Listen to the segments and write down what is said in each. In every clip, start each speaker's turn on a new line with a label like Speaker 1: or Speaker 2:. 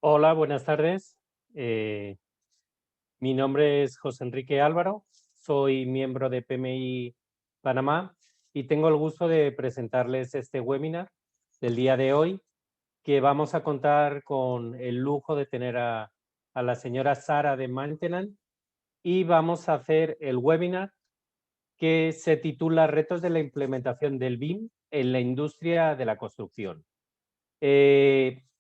Speaker 1: Hola, buenas tardes. Eh, Mi nombre es José Enrique Álvaro, soy miembro de PMI Panamá y tengo el gusto de presentarles este webinar del día de hoy, que vamos a contar con el lujo de tener a la señora Sara de Maintenance y vamos a hacer el webinar que se titula Retos de la implementación del BIM en la industria de la construcción.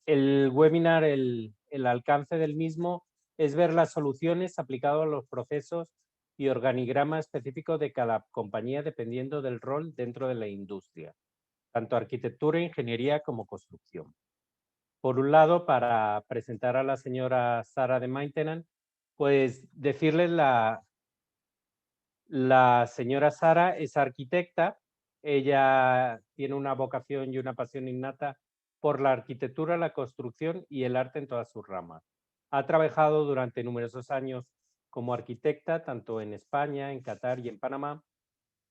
Speaker 1: El webinar, el alcance del mismo es ver las soluciones aplicadas a los procesos y organigrama específico de cada compañía dependiendo del rol dentro de la industria, tanto arquitectura, ingeniería como construcción. Por un lado, para presentar a la señora Sara de Maintenance, pues decirles la señora Sara es arquitecta, ella tiene una vocación y una pasión innata por la arquitectura, la construcción y el arte en todas sus ramas. Ha trabajado durante numerosos años como arquitecta, tanto en España, en Qatar y en Panamá.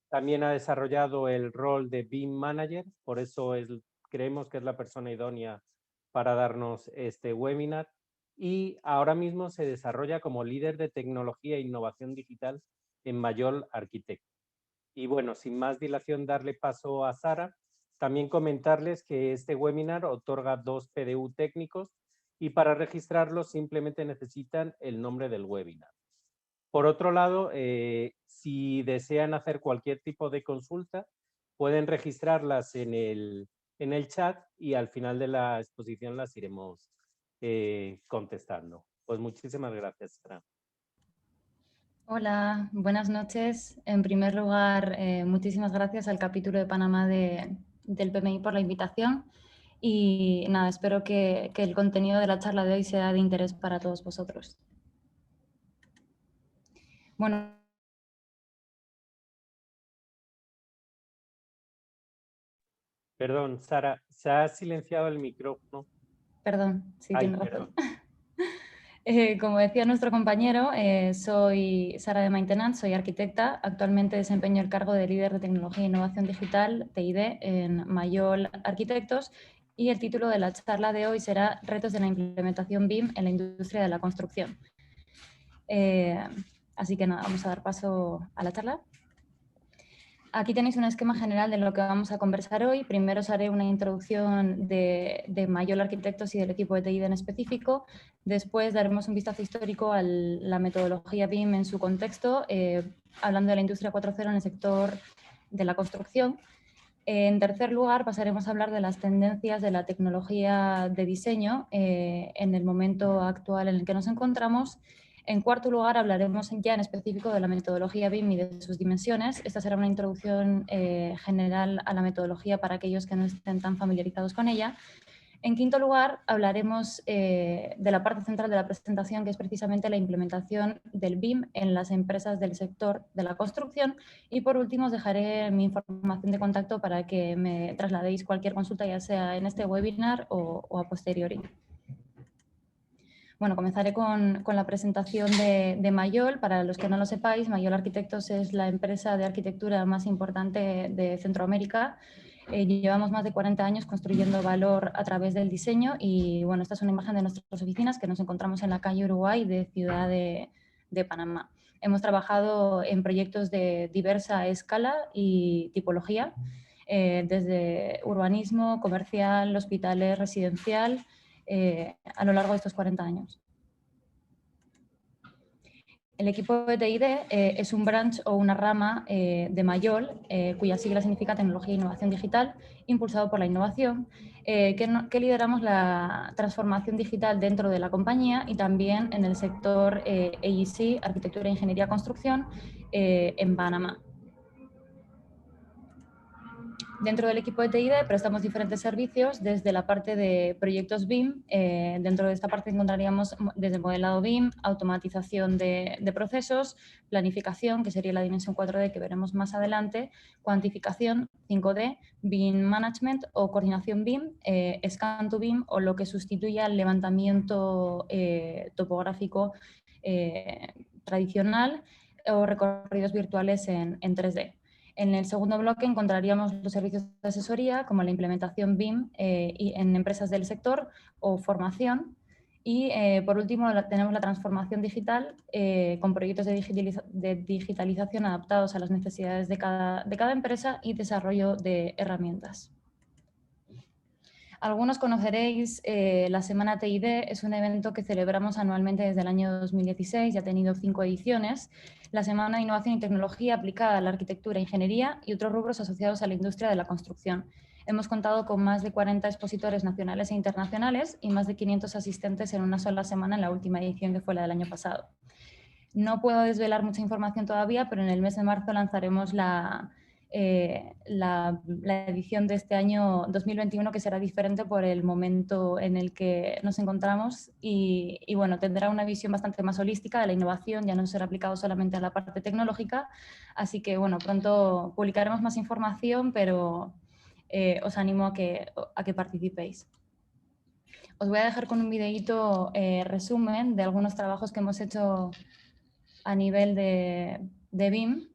Speaker 1: También ha desarrollado el rol de BIM Manager, por eso creemos que es la persona idónea para darnos este webinar. Y ahora mismo se desarrolla como líder de tecnología e innovación digital en Mayol Architect. Y bueno, sin más dilación, darle paso a Sara. También comentarles que este webinar otorga 2 PDU técnicos y para registrarlos simplemente necesitan el nombre del webinar. Por otro lado, si desean hacer cualquier tipo de consulta, pueden registrarlas en el chat y al final de la exposición las iremos contestando. Pues muchísimas gracias, Sara.
Speaker 2: Hola, buenas noches. En primer lugar, muchísimas gracias al capítulo de Panamá del PMI por la invitación y nada, espero que el contenido de la charla de hoy sea de interés para todos vosotros. Bueno,
Speaker 1: Perdón, Sara, se ha silenciado el micrófono.
Speaker 2: perdón, sí,
Speaker 1: Ay,
Speaker 2: tienes razón.
Speaker 1: perdón.
Speaker 2: Como decía nuestro compañero, soy Sara de Maintenance, soy arquitecta. Actualmente desempeño el cargo de líder de tecnología e innovación digital, TID, en Mayol Arquitectos. Y el título de la charla de hoy será Retos de la implementación BIM en la industria de la construcción. Así que nada, vamos a dar paso a la charla. Aquí tenéis un esquema general de lo que vamos a conversar hoy. Primero os haré una introducción de Mayol Arquitectos y del equipo de TID en específico. Después daremos un vistazo histórico a la metodología BIM en su contexto, hablando de la industria 4.0 en el sector de la construcción. En tercer lugar, pasaremos a hablar de las tendencias de la tecnología de diseño en el momento actual en el que nos encontramos. En cuarto lugar, hablaremos ya en específico de la metodología BIM y de sus dimensiones. Esta será una introducción general a la metodología para aquellos que no estén tan familiarizados con ella. En quinto lugar, hablaremos de la parte central de la presentación, que es precisamente la implementación del BIM en las empresas del sector de la construcción. Y por último, os dejaré mi información de contacto para que me trasladéis cualquier consulta, ya sea en este webinar o a posteriori. Bueno, comenzaré con la presentación de Mayol. Para los que no lo sepáis, Mayol Arquitectos es la empresa de arquitectura más importante de Centroamérica. Llevamos más de 40 años construyendo valor a través del diseño y bueno, esta es una imagen de nuestras oficinas que nos encontramos en la calle Uruguay de Ciudad de Panamá. Hemos trabajado en proyectos de diversa escala y tipología, desde urbanismo, comercial, hospitales, residencial, a lo largo de estos 40 años. El equipo de TID es un branch o una rama de Mayol, cuya sigla significa Tecnología e Innovación Digital, impulsado por la innovación, que lideramos la transformación digital dentro de la compañía y también en el sector AEC, Arquitectura, Ingeniería, Construcción, en Panamá. Dentro del equipo de TID prestamos diferentes servicios desde la parte de proyectos BIM. Dentro de esta parte encontraríamos desde modelado BIM, automatización de procesos, planificación, que sería la dimensión 4D que veremos más adelante, cuantificación 5D, BIM Management o coordinación BIM, Scan to BIM o lo que sustituye al levantamiento topográfico tradicional o recorridos virtuales en 3D. En el segundo bloque encontraríamos los servicios de asesoría, como la implementación BIM en empresas del sector o formación. Y por último tenemos la transformación digital con proyectos de digitalización adaptados a las necesidades de cada empresa y desarrollo de herramientas. Algunos conoceréis la Semana TID, es un evento que celebramos anualmente desde el año 2016 y ha tenido 5 ediciones. La Semana de Innovación y Tecnología aplicada a la arquitectura, ingeniería y otros rubros asociados a la industria de la construcción. Hemos contado con más de 40 expositores nacionales e internacionales y más de 500 asistentes en una sola semana en la última edición, que fue la del año pasado. No puedo desvelar mucha información todavía, pero en el mes de marzo lanzaremos la edición de este año 2021, que será diferente por el momento en el que nos encontramos y bueno, tendrá una visión bastante más holística de la innovación, ya no será aplicado solamente a la parte tecnológica, así que bueno, pronto publicaremos más información, pero os animo a que participéis. Os voy a dejar con un videíto resumen de algunos trabajos que hemos hecho a nivel de BIM.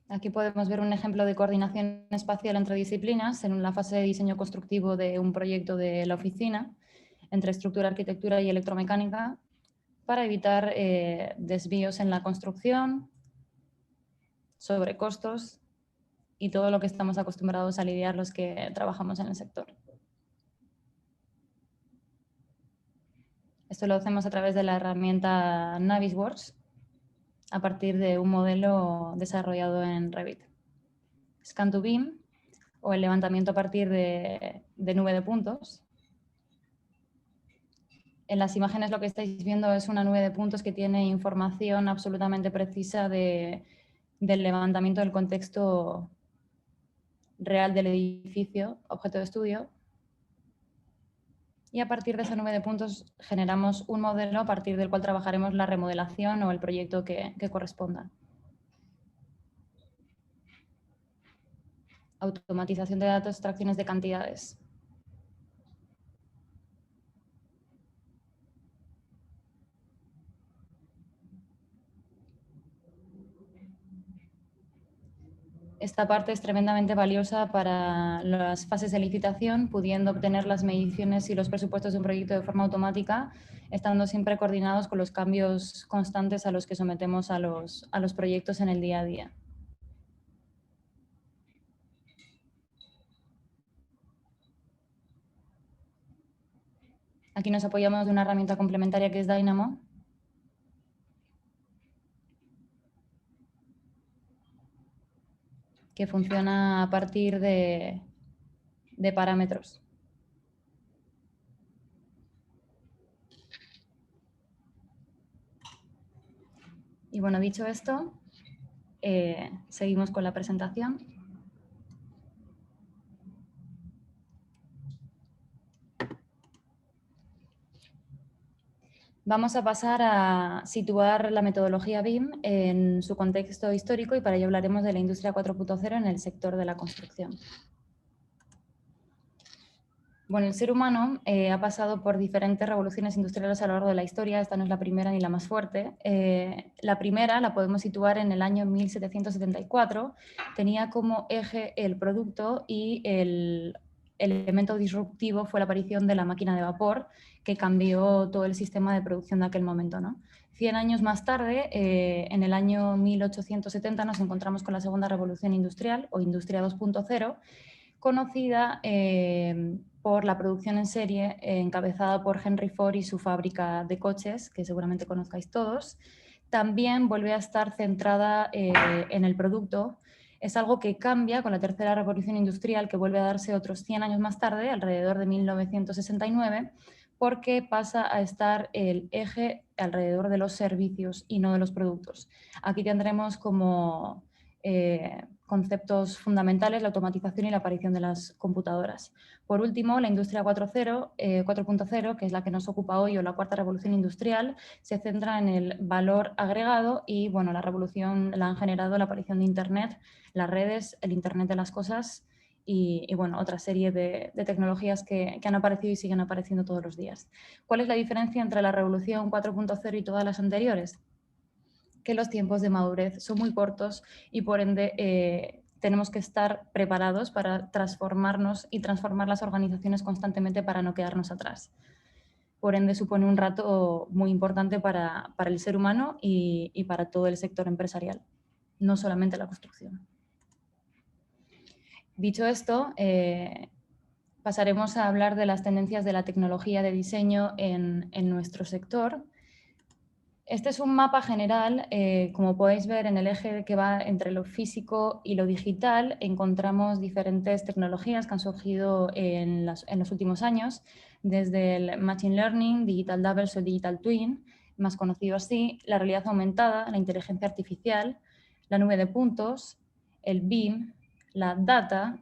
Speaker 2: Aquí podemos ver un ejemplo de coordinación espacial entre disciplinas en la fase de diseño constructivo de un proyecto de la oficina entre estructura, arquitectura y electromecánica para evitar desvíos en la construcción, sobrecostos y todo lo que estamos acostumbrados a lidiar los que trabajamos en el sector. Esto lo hacemos a través de la herramienta Navisworks a partir de un modelo desarrollado en Revit. Scan to BIM o el levantamiento a partir de nube de puntos. En las imágenes lo que estáis viendo es una nube de puntos que tiene información absolutamente precisa del levantamiento del contexto real del edificio, objeto de estudio. Y a partir de esa nube de puntos generamos un modelo a partir del cual trabajaremos la remodelación o el proyecto que corresponda. Automatización de datos, extracciones de cantidades. Esta parte es tremendamente valiosa para las fases de licitación, pudiendo obtener las mediciones y los presupuestos de un proyecto de forma automática, estando siempre coordinados con los cambios constantes a los que sometemos a los proyectos en el día a día. Aquí nos apoyamos de una herramienta complementaria que es Dynamo. Que funciona a partir de parámetros. Y bueno, dicho esto, seguimos con la presentación. Vamos a pasar a situar la metodología BIM en su contexto histórico y para ello hablaremos de la industria 4.0 en el sector de la construcción. Bueno, el ser humano ha pasado por diferentes revoluciones industriales a lo largo de la historia. Esta no es la primera ni la más fuerte. La primera la podemos situar en el año 1774. Tenía como eje el producto y el elemento disruptivo fue la aparición de la máquina de vapor, que cambió todo el sistema de producción de aquel momento, ¿no? 100 años más tarde, en el año 1870, nos encontramos con la segunda revolución industrial o industria 2.0, conocida por la producción en serie encabezada por Henry Ford y su fábrica de coches, que seguramente conozcáis todos. También vuelve a estar centrada en el producto. Es algo que cambia con la tercera revolución industrial, que vuelve a darse otros 100 años más tarde, alrededor de 1969, porque pasa a estar el eje alrededor de los servicios y no de los productos. Aquí tendremos como conceptos fundamentales, la automatización y la aparición de las computadoras. Por último, la industria 4.0, que es la que nos ocupa hoy, o la cuarta revolución industrial, se centra en el valor agregado y, bueno, la revolución la han generado la aparición de Internet, las redes, el Internet de las cosas y bueno, otra serie de tecnologías que han aparecido y siguen apareciendo todos los días. ¿Cuál es la diferencia entre la revolución 4.0 y todas las anteriores? Que los tiempos de madurez son muy cortos y por ende tenemos que estar preparados para transformarnos y transformar las organizaciones constantemente para no quedarnos atrás. Por ende supone un reto muy importante para el ser humano y para todo el sector empresarial, no solamente la construcción. Dicho esto, pasaremos a hablar de las tendencias de la tecnología de diseño en nuestro sector. Este es un mapa general, como podéis ver en el eje que va entre lo físico y lo digital, encontramos diferentes tecnologías que han surgido en los últimos años, desde el Machine Learning, Digital Doubles o Digital Twin, más conocido así, la realidad aumentada, la inteligencia artificial, la nube de puntos, el BIM, la data.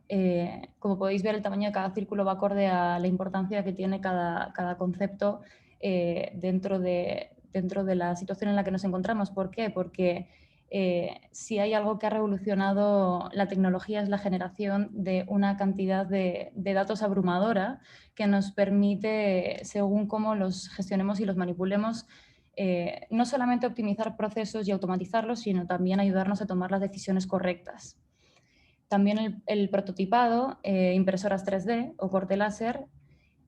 Speaker 2: Como podéis ver, el tamaño de cada círculo va acorde a la importancia que tiene cada concepto dentro de la situación en la que nos encontramos. ¿Por qué? Porque si hay algo que ha revolucionado la tecnología es la generación de una cantidad de datos abrumadora que nos permite, según cómo los gestionemos y los manipulemos, no solamente optimizar procesos y automatizarlos, sino también ayudarnos a tomar las decisiones correctas. También el prototipado, impresoras 3D o corte láser.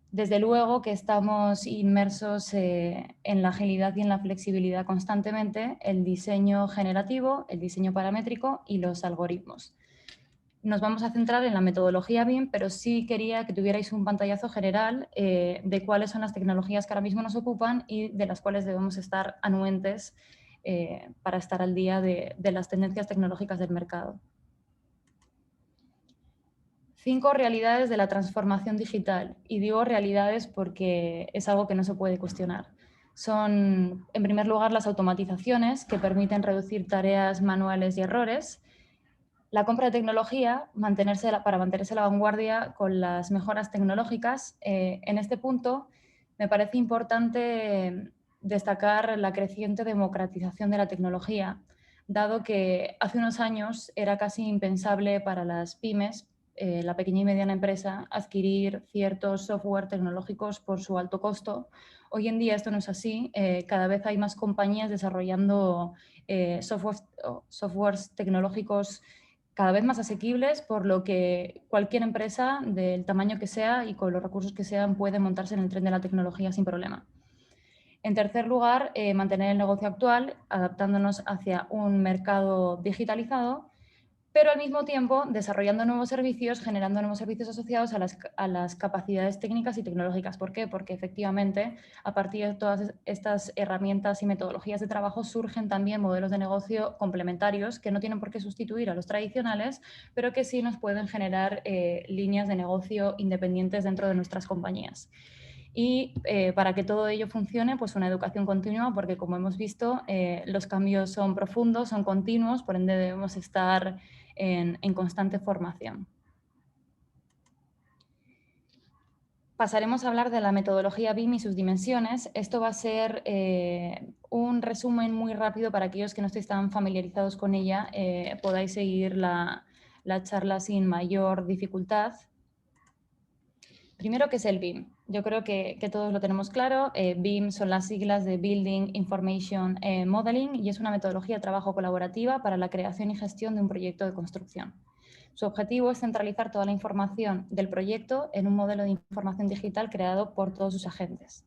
Speaker 2: Desde luego que estamos inmersos en la agilidad y en la flexibilidad constantemente, el diseño generativo, el diseño paramétrico y los algoritmos. Nos vamos a centrar en la metodología BIM, pero sí quería que tuvierais un pantallazo general de cuáles son las tecnologías que ahora mismo nos ocupan y de las cuales debemos estar anuentes para estar al día de las tendencias tecnológicas del mercado. 5 realidades de la transformación digital. Y digo realidades porque es algo que no se puede cuestionar. Son, en primer lugar, las automatizaciones que permiten reducir tareas manuales y errores. La compra de tecnología, para mantenerse a la vanguardia con las mejoras tecnológicas. En este punto me parece importante destacar la creciente democratización de la tecnología, dado que hace unos años era casi impensable para las pymes, la pequeña y mediana empresa, adquirir ciertos software tecnológicos por su alto costo. Hoy en día esto no es así, cada vez hay más compañías desarrollando softwares tecnológicos cada vez más asequibles, por lo que cualquier empresa del tamaño que sea y con los recursos que sean puede montarse en el tren de la tecnología sin problema. En tercer lugar, mantener el negocio actual, adaptándonos hacia un mercado digitalizado, pero al mismo tiempo desarrollando nuevos servicios, generando nuevos servicios asociados a las capacidades técnicas y tecnológicas. ¿Por qué? Porque efectivamente a partir de todas estas herramientas y metodologías de trabajo surgen también modelos de negocio complementarios que no tienen por qué sustituir a los tradicionales, pero que sí nos pueden generar líneas de negocio independientes dentro de nuestras compañías. Y para que todo ello funcione, pues una educación continua, porque como hemos visto, los cambios son profundos, son continuos, por ende debemos estar en constante formación. Pasaremos a hablar de la metodología BIM y sus dimensiones. Esto va a ser un resumen muy rápido para aquellos que no estéis tan familiarizados con ella, podáis seguir la charla sin mayor dificultad. Primero, ¿qué es el BIM? Yo creo que todos lo tenemos claro. BIM son las siglas de Building Information Modeling y es una metodología de trabajo colaborativa para la creación y gestión de un proyecto de construcción. Su objetivo es centralizar toda la información del proyecto en un modelo de información digital creado por todos sus agentes.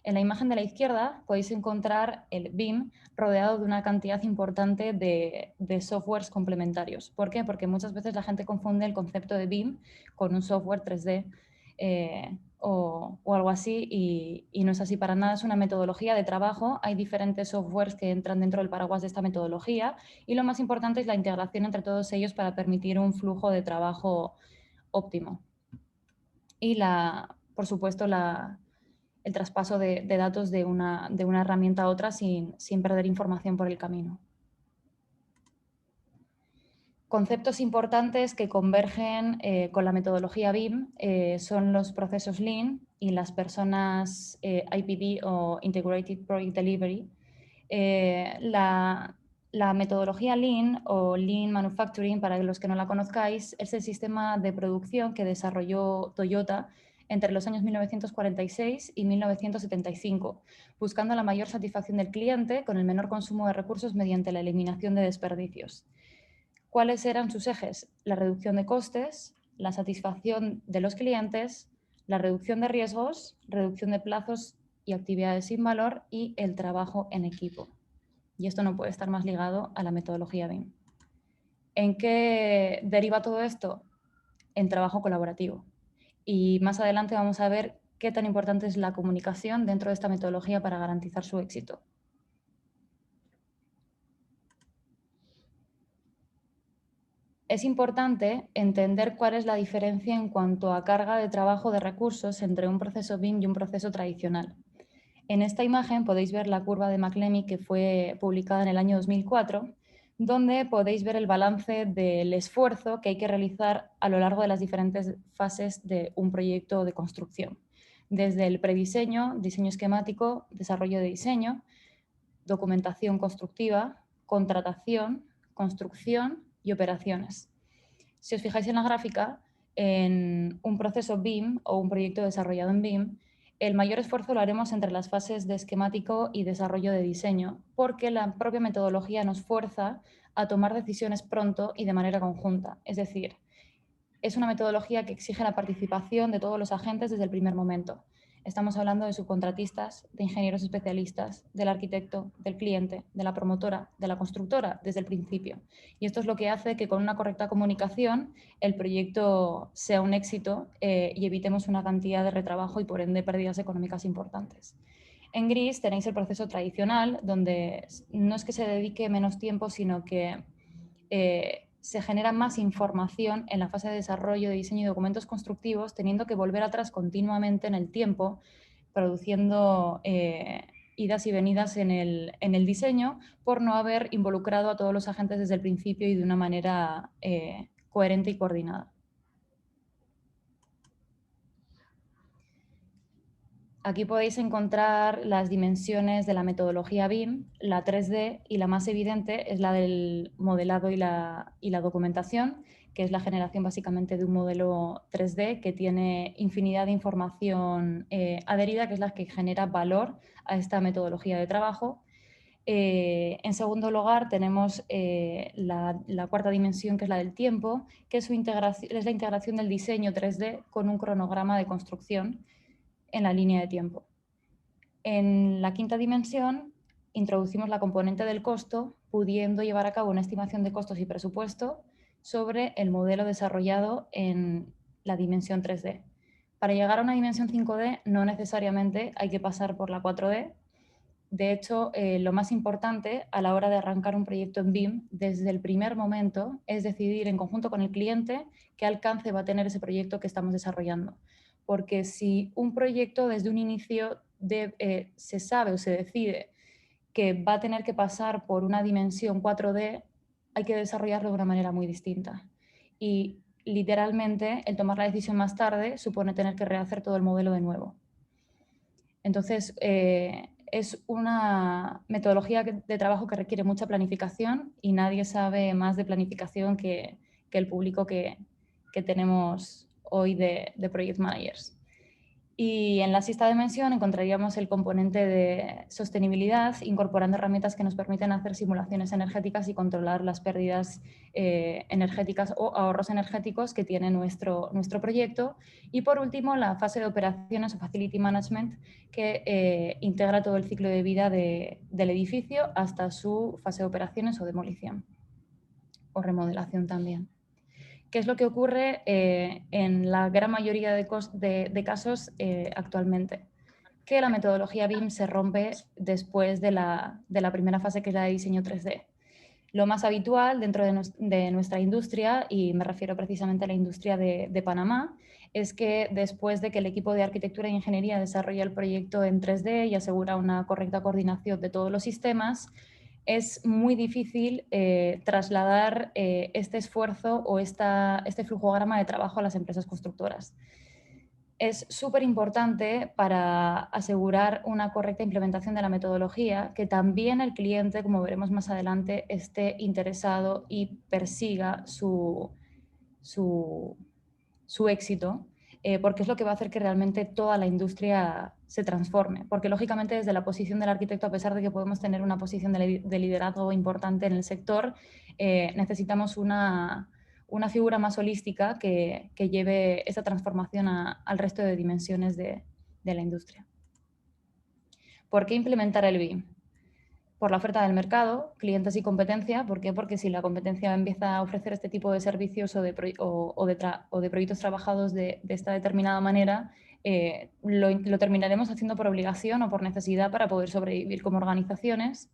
Speaker 2: En la imagen de la izquierda podéis encontrar el BIM rodeado de una cantidad importante de softwares complementarios. ¿Por qué? Porque muchas veces la gente confunde el concepto de BIM con un software 3D o algo así y no es así para nada, es una metodología de trabajo, hay diferentes softwares que entran dentro del paraguas de esta metodología y lo más importante es la integración entre todos ellos para permitir un flujo de trabajo óptimo. Y por supuesto el traspaso de datos de una herramienta a otra sin perder información por el camino. Conceptos importantes que convergen con la metodología BIM son los procesos Lean y las personas IPD o Integrated Project Delivery. La metodología Lean o Lean Manufacturing, para los que no la conozcáis, es el sistema de producción que desarrolló Toyota entre los años 1946 y 1975, buscando la mayor satisfacción del cliente con el menor consumo de recursos mediante la eliminación de desperdicios. ¿Cuáles eran sus ejes? La reducción de costes, la satisfacción de los clientes, la reducción de riesgos, reducción de plazos y actividades sin valor y el trabajo en equipo. Y esto no puede estar más ligado a la metodología BIM. ¿En qué deriva todo esto? En trabajo colaborativo. Y más adelante vamos a ver qué tan importante es la comunicación dentro de esta metodología para garantizar su éxito. Es importante entender cuál es la diferencia en cuanto a carga de trabajo de recursos entre un proceso BIM y un proceso tradicional. En esta imagen podéis ver la curva de McLemy que fue publicada en el año 2004, donde podéis ver el balance del esfuerzo que hay que realizar a lo largo de las diferentes fases de un proyecto de construcción. Desde el prediseño, diseño esquemático, desarrollo de diseño, documentación constructiva, contratación, construcción y operaciones. Si os fijáis en la gráfica, en un proceso BIM o un proyecto desarrollado en BIM, el mayor esfuerzo lo haremos entre las fases de esquemático y desarrollo de diseño, porque la propia metodología nos fuerza a tomar decisiones pronto y de manera conjunta. Es decir, es una metodología que exige la participación de todos los agentes desde el primer momento. Estamos hablando de subcontratistas, de ingenieros especialistas, del arquitecto, del cliente, de la promotora, de la constructora, desde el principio. Y esto es lo que hace que con una correcta comunicación el proyecto sea un éxito y evitemos una cantidad de retrabajo y por ende pérdidas económicas importantes. En gris tenéis el proceso tradicional, donde no es que se dedique menos tiempo, sino que se genera más información en la fase de desarrollo de diseño y documentos constructivos, teniendo que volver atrás continuamente en el tiempo, produciendo idas y venidas en el diseño por no haber involucrado a todos los agentes desde el principio y de una manera coherente y coordinada. Aquí podéis encontrar las dimensiones de la metodología BIM, la 3D, y la más evidente es la del modelado y la documentación, que es la generación básicamente de un modelo 3D que tiene infinidad de información adherida, que es la que genera valor a esta metodología de trabajo. En segundo lugar, tenemos la cuarta dimensión, que es la del tiempo, que es la integración del diseño 3D con un cronograma de construcción en la línea de tiempo. En la quinta dimensión introducimos la componente del costo, pudiendo llevar a cabo una estimación de costos y presupuesto sobre el modelo desarrollado en la dimensión 3D. Para llegar a una dimensión 5D no necesariamente hay que pasar por la 4D. De hecho, lo más importante a la hora de arrancar un proyecto en BIM desde el primer momento es decidir en conjunto con el cliente qué alcance va a tener ese proyecto que estamos desarrollando. Porque si un proyecto desde un inicio se sabe o se decide que va a tener que pasar por una dimensión 4D, hay que desarrollarlo de una manera muy distinta. Y literalmente el tomar la decisión más tarde supone tener que rehacer todo el modelo de nuevo. Entonces, es una metodología de trabajo que requiere mucha planificación y nadie sabe más de planificación que el público que tenemos hoy de Project Managers. Y en la sexta dimensión encontraríamos el componente de sostenibilidad, incorporando herramientas que nos permiten hacer simulaciones energéticas y controlar las pérdidas energéticas o ahorros energéticos que tiene nuestro proyecto. Y por último, la fase de operaciones o Facility Management, que integra todo el ciclo de vida del edificio hasta su fase de operaciones o demolición o remodelación también. ¿Qué es lo que ocurre en la gran mayoría de casos actualmente? Que la metodología BIM se rompe después de la primera fase, que es la de diseño 3D. Lo más habitual dentro de nuestra industria, y me refiero precisamente a la industria de Panamá, es que después de que el equipo de arquitectura e ingeniería desarrolla el proyecto en 3D y asegura una correcta coordinación de todos los sistemas, es muy difícil trasladar este esfuerzo o este flujograma de trabajo a las empresas constructoras. Es súper importante para asegurar una correcta implementación de la metodología que también el cliente, como veremos más adelante, esté interesado y persiga su éxito, porque es lo que va a hacer que realmente toda la industria se transforme. Porque lógicamente desde la posición del arquitecto, a pesar de que podemos tener una posición de liderazgo importante en el sector, necesitamos una figura más holística que lleve esa transformación al resto de dimensiones de la industria. ¿Por qué implementar el BIM? Por la oferta del mercado, clientes y competencia. ¿Por qué? Porque si la competencia empieza a ofrecer este tipo de servicios o de proyectos trabajados de esta determinada manera, lo terminaremos haciendo por obligación o por necesidad para poder sobrevivir como organizaciones,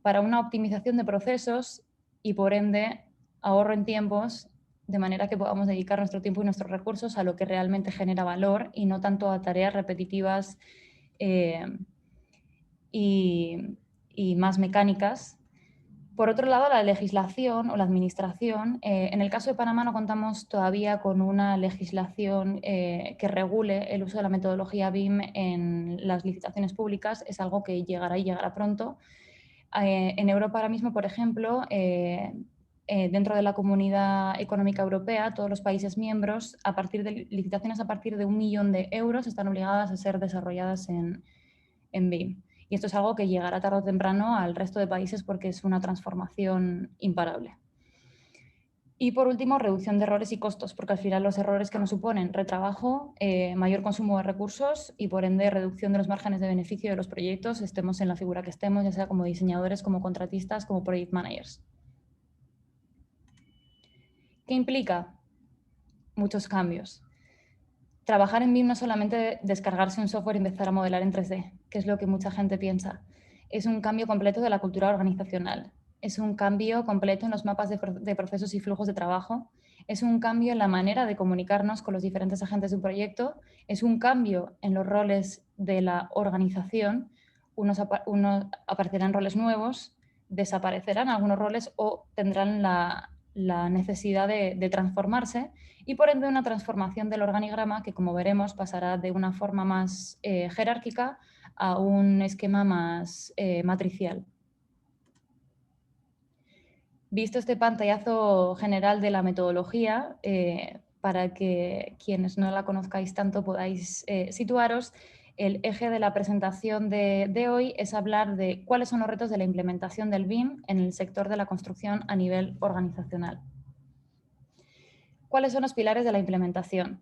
Speaker 2: para una optimización de procesos y, por ende, ahorro en tiempos, de manera que podamos dedicar nuestro tiempo y nuestros recursos a lo que realmente genera valor y no tanto a tareas repetitivas y más mecánicas. Por otro lado, la legislación o la administración. En el caso de Panamá no contamos todavía con una legislación que regule el uso de la metodología BIM en las licitaciones públicas. Es algo que llegará y llegará pronto. En Europa ahora mismo, por ejemplo, dentro de la Comunidad Económica Europea, todos los países miembros, a partir de licitaciones a partir de 1 millón de euros, están obligadas a ser desarrolladas en BIM. Y esto es algo que llegará tarde o temprano al resto de países porque es una transformación imparable. Y por último, reducción de errores y costos, porque al final los errores que nos suponen retrabajo, mayor consumo de recursos y por ende reducción de los márgenes de beneficio de los proyectos, estemos en la figura que estemos, ya sea como diseñadores, como contratistas, como project managers. ¿Qué implica? Muchos cambios. Trabajar en BIM no es solamente descargarse un software y empezar a modelar en 3D, que es lo que mucha gente piensa. Es un cambio completo de la cultura organizacional. Es un cambio completo en los mapas de procesos y flujos de trabajo. Es un cambio en la manera de comunicarnos con los diferentes agentes de un proyecto. Es un cambio en los roles de la organización. Unos aparecerán roles nuevos, desaparecerán algunos roles o tendrán la necesidad de transformarse. Y por ende una transformación del organigrama que, como veremos, pasará de una forma más jerárquica a un esquema más matricial. Visto este pantallazo general de la metodología, para que quienes no la conozcáis tanto podáis situaros, el eje de la presentación de hoy es hablar de cuáles son los retos de la implementación del BIM en el sector de la construcción a nivel organizacional. ¿Cuáles son los pilares de la implementación?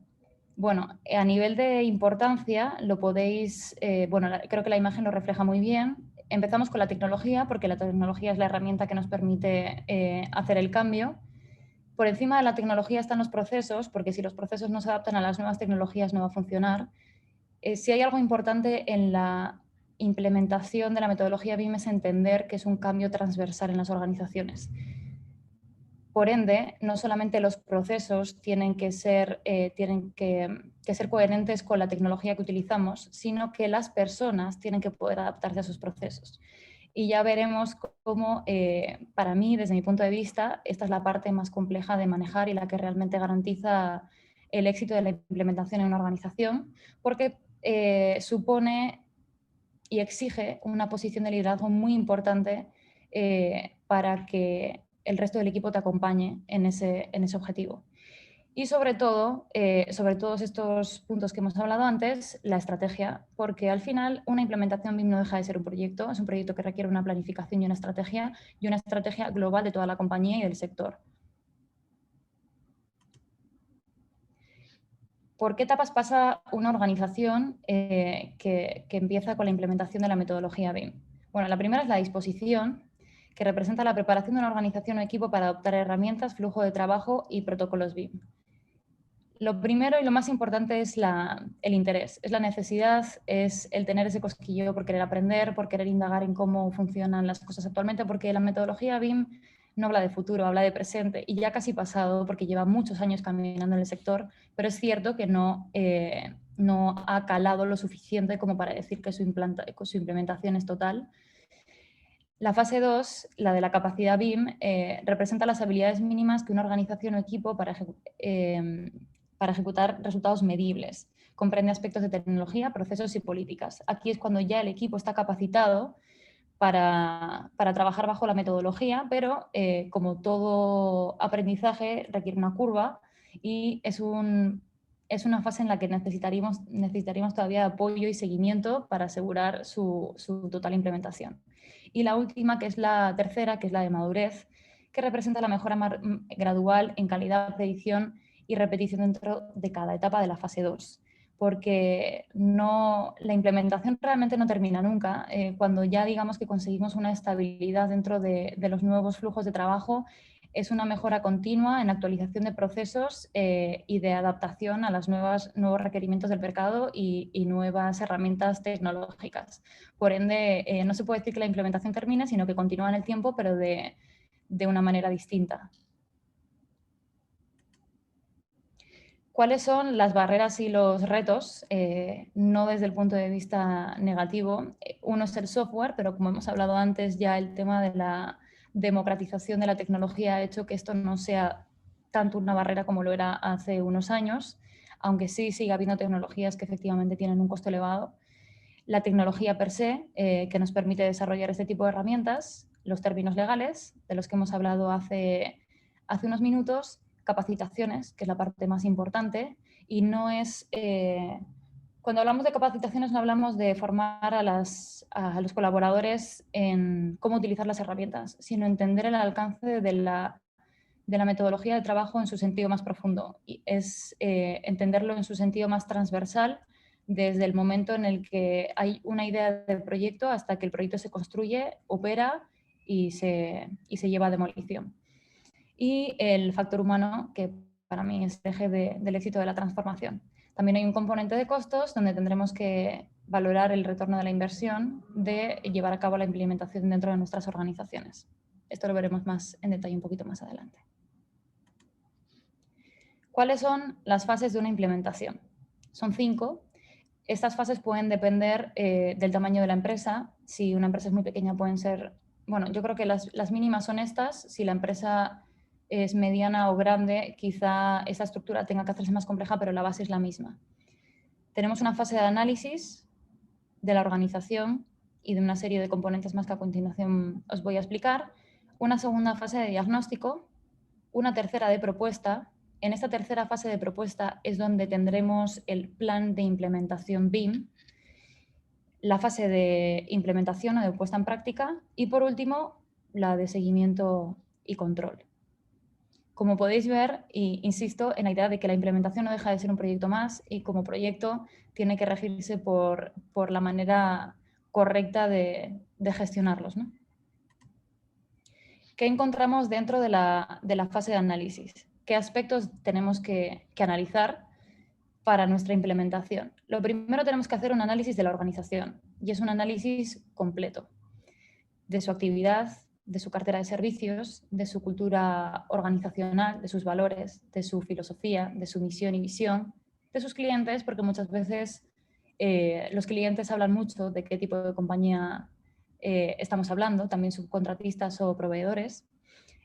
Speaker 2: Bueno, a nivel de importancia lo podéis, creo que la imagen lo refleja muy bien. Empezamos con la tecnología, porque la tecnología es la herramienta que nos permite hacer el cambio. Por encima de la tecnología están los procesos, porque si los procesos no se adaptan a las nuevas tecnologías no va a funcionar. Si hay algo importante en la implementación de la metodología BIM es entender que es un cambio transversal en las organizaciones. Por ende, no solamente los procesos tienen que ser coherentes con la tecnología que utilizamos, sino que las personas tienen que poder adaptarse a sus procesos. Y ya veremos cómo, para mí, desde mi punto de vista, esta es la parte más compleja de manejar y la que realmente garantiza el éxito de la implementación en una organización, porque supone y exige una posición de liderazgo muy importante para que el resto del equipo te acompañe en ese objetivo. Y sobre todo, sobre todos estos puntos que hemos hablado antes, la estrategia, porque al final una implementación BIM no deja de ser un proyecto, es un proyecto que requiere una planificación y una estrategia global de toda la compañía y del sector. ¿Por qué etapas pasa una organización que empieza con la implementación de la metodología BIM? Bueno, la primera es la disposición, que representa la preparación de una organización o equipo para adoptar herramientas, flujo de trabajo y protocolos BIM. Lo primero y lo más importante es el interés, es la necesidad, es el tener ese cosquilleo por querer aprender, por querer indagar en cómo funcionan las cosas actualmente, porque la metodología BIM no habla de futuro, habla de presente y ya casi pasado, porque lleva muchos años caminando en el sector, pero es cierto que no ha calado lo suficiente como para decir que su implementación es total. La fase 2, la de la capacidad BIM, representa las habilidades mínimas que una organización o equipo para ejecutar resultados medibles. Comprende aspectos de tecnología, procesos y políticas. Aquí es cuando ya el equipo está capacitado para trabajar bajo la metodología, pero como todo aprendizaje requiere una curva y es una fase en la que necesitaríamos todavía apoyo y seguimiento para asegurar su total implementación. Y la última, que es la tercera, que es la de madurez, que representa la mejora gradual en calidad, predicción y repetición dentro de cada etapa de la fase 2. Porque la implementación realmente no termina nunca. Cuando ya digamos que conseguimos una estabilidad dentro de los nuevos flujos de trabajo, es una mejora continua en actualización de procesos y de adaptación a los nuevos requerimientos del mercado y nuevas herramientas tecnológicas. Por ende, no se puede decir que la implementación termine, sino que continúa en el tiempo, pero de una manera distinta. ¿Cuáles son las barreras y los retos? No desde el punto de vista negativo. Uno es el software, pero como hemos hablado antes, ya el tema de la democratización de la tecnología ha hecho que esto no sea tanto una barrera como lo era hace unos años, aunque sí sigue habiendo tecnologías que efectivamente tienen un costo elevado. La tecnología per se, que nos permite desarrollar este tipo de herramientas, los términos legales, de los que hemos hablado hace unos minutos, capacitaciones, que es la parte más importante, y no es... cuando hablamos de capacitaciones no hablamos de formar a los colaboradores en cómo utilizar las herramientas, sino entender el alcance de la metodología de trabajo en su sentido más profundo. Y es entenderlo en su sentido más transversal, desde el momento en el que hay una idea del proyecto hasta que el proyecto se construye, opera y se lleva a demolición. Y el factor humano, que para mí es el eje del éxito de la transformación. También hay un componente de costos donde tendremos que valorar el retorno de la inversión de llevar a cabo la implementación dentro de nuestras organizaciones. Esto lo veremos más en detalle un poquito más adelante. ¿Cuáles son las fases de una implementación? Son 5. Estas fases pueden depender del tamaño de la empresa. Si una empresa es muy pequeña pueden ser... Bueno, yo creo que las mínimas son estas. Si la empresa es mediana o grande, quizá esa estructura tenga que hacerse más compleja, pero la base es la misma. Tenemos una fase de análisis de la organización y de una serie de componentes más que a continuación os voy a explicar. Una segunda fase de diagnóstico, una tercera de propuesta. En esta tercera fase de propuesta es donde tendremos el plan de implementación BIM, la fase de implementación o de puesta en práctica y, por último, la de seguimiento y control. Como podéis ver, insisto en la idea de que la implementación no deja de ser un proyecto más y como proyecto tiene que regirse por la manera correcta de gestionarlos, ¿no? ¿Qué encontramos dentro de la fase de análisis? ¿Qué aspectos tenemos que analizar para nuestra implementación? Lo primero, tenemos que hacer un análisis de la organización y es un análisis completo de su actividad, de su cartera de servicios, de su cultura organizacional, de sus valores, de su filosofía, de su misión y visión, de sus clientes, porque muchas veces los clientes hablan mucho de qué tipo de compañía estamos hablando, también subcontratistas o proveedores.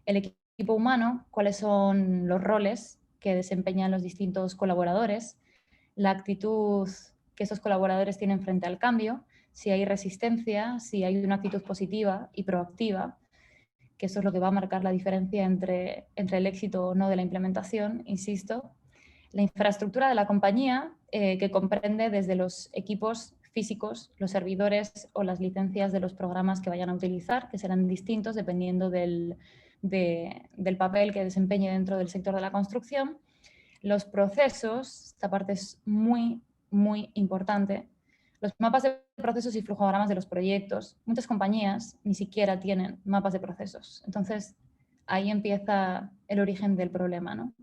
Speaker 2: El equipo humano, cuáles son los roles que desempeñan los distintos colaboradores, la actitud que esos colaboradores tienen frente al cambio, si hay resistencia, si hay una actitud positiva y proactiva, que eso es lo que va a marcar la diferencia entre el éxito o no de la implementación, insisto. La infraestructura de la compañía, que comprende desde los equipos físicos, los servidores o las licencias de los programas que vayan a utilizar, que serán distintos dependiendo del papel que desempeñe dentro del sector de la construcción. Los procesos, esta parte es muy, muy importante. Los mapas de procesos y flujogramas de los proyectos. Muchas compañías ni siquiera tienen mapas de procesos. Entonces, ahí empieza el origen del problema, ¿no?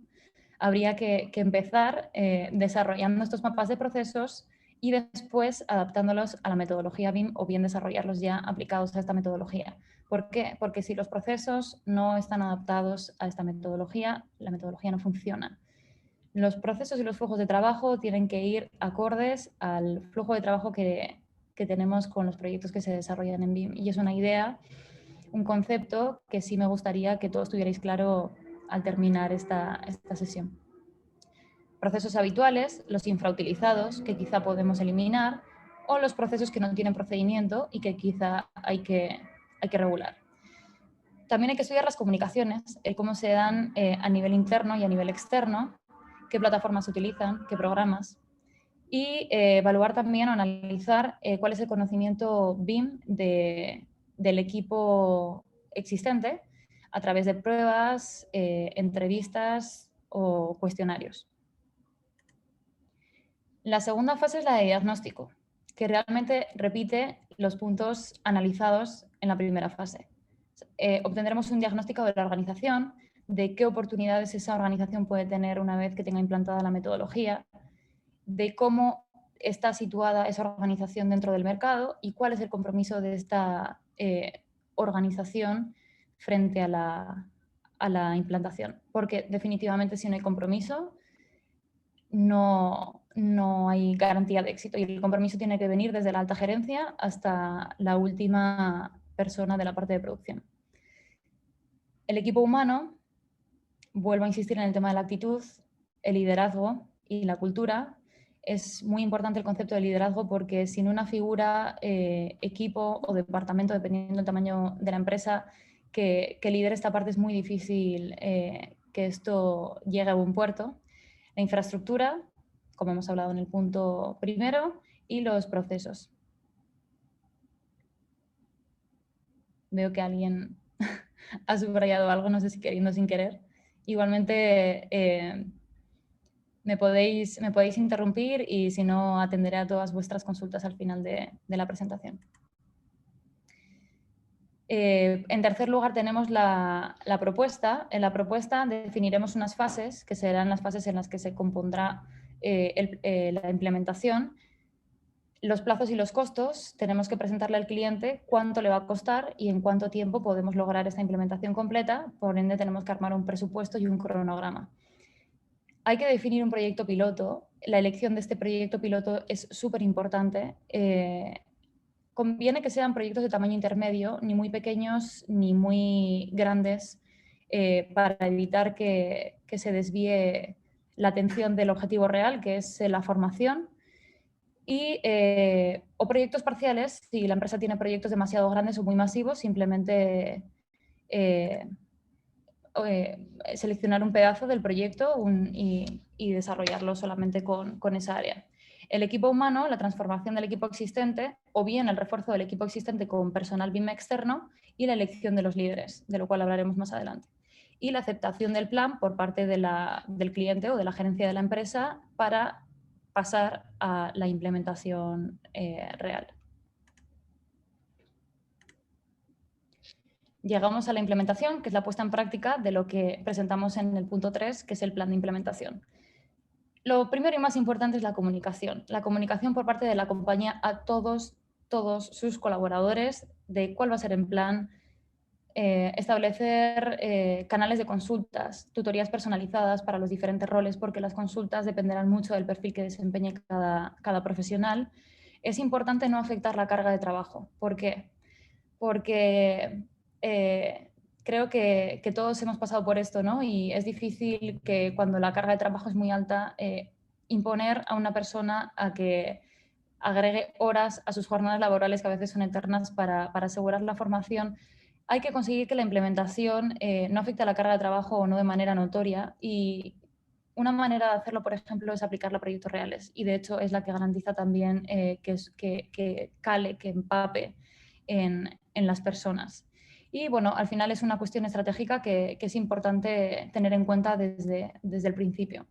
Speaker 2: Habría que empezar desarrollando estos mapas de procesos y después adaptándolos a la metodología BIM o bien desarrollarlos ya aplicados a esta metodología. ¿Por qué? Porque si los procesos no están adaptados a esta metodología, la metodología no funciona. Los procesos y los flujos de trabajo tienen que ir acordes al flujo de trabajo que tenemos con los proyectos que se desarrollan en BIM. Y es una idea un concepto que sí me gustaría que todos tuvierais claro al terminar esta sesión. Procesos habituales, los infrautilizados, que quizá podemos eliminar, o los procesos que no tienen procedimiento y que quizá hay que regular. También hay que estudiar las comunicaciones, cómo se dan a nivel interno y a nivel externo, qué plataformas se utilizan, qué programas, y evaluar también o analizar cuál es el conocimiento BIM del equipo existente a través de pruebas, entrevistas o cuestionarios. La segunda fase es la de diagnóstico, que realmente repite los puntos analizados en la primera fase. Obtendremos un diagnóstico de la organización, de qué oportunidades esa organización puede tener una vez que tenga implantada la metodología, de cómo está situada esa organización dentro del mercado y cuál es el compromiso de esta organización frente a la implantación. Porque definitivamente si no hay compromiso, no hay garantía de éxito y el compromiso tiene que venir desde la alta gerencia hasta la última persona de la parte de producción. El equipo humano, vuelvo a insistir en el tema de la actitud, el liderazgo y la cultura. Es muy importante el concepto de liderazgo porque sin una figura, equipo o departamento, dependiendo del tamaño de la empresa, que lidere esta parte es muy difícil que esto llegue a buen puerto. La infraestructura, como hemos hablado en el punto primero, y los procesos. Veo que alguien ha subrayado algo, no sé si queriendo o sin querer. Igualmente, me podéis interrumpir y si no, atenderé a todas vuestras consultas al final de la presentación. En tercer lugar, tenemos la propuesta. En la propuesta definiremos unas fases, que serán las fases en las que se compondrá la implementación. Los plazos y los costos, tenemos que presentarle al cliente cuánto le va a costar y en cuánto tiempo podemos lograr esta implementación completa. Por ende, tenemos que armar un presupuesto y un cronograma. Hay que definir un proyecto piloto. La elección de este proyecto piloto es súper importante. Conviene que sean proyectos de tamaño intermedio, ni muy pequeños ni muy grandes, para evitar que se desvíe la atención del objetivo real, que es la formación. Y, o proyectos parciales, si la empresa tiene proyectos demasiado grandes o muy masivos, simplemente seleccionar un pedazo del proyecto y desarrollarlo solamente con esa área. El equipo humano, la transformación del equipo existente o bien el refuerzo del equipo existente con personal BIM externo y la elección de los líderes, de lo cual hablaremos más adelante. Y la aceptación del plan por parte del cliente o de la gerencia de la empresa para pasar a la implementación real. Llegamos a la implementación, que es la puesta en práctica de lo que presentamos en el punto 3, que es el plan de implementación. Lo primero y más importante es la comunicación. La comunicación por parte de la compañía a todos sus colaboradores de cuál va a ser el plan, establecer canales de consultas, tutorías personalizadas para los diferentes roles, porque las consultas dependerán mucho del perfil que desempeñe cada profesional. Es importante no afectar la carga de trabajo. ¿Por qué? Porque creo que todos hemos pasado por esto, ¿no? Y es difícil que cuando la carga de trabajo es muy alta, imponer a una persona a que agregue horas a sus jornadas laborales, que a veces son eternas, para asegurar la formación. Hay que conseguir que la implementación no afecte a la carga de trabajo o no de manera notoria, y una manera de hacerlo, por ejemplo, es aplicarla a proyectos reales, y de hecho es la que garantiza también que cale, que empape en las personas. Y bueno, al final es una cuestión estratégica que es importante tener en cuenta desde el principio.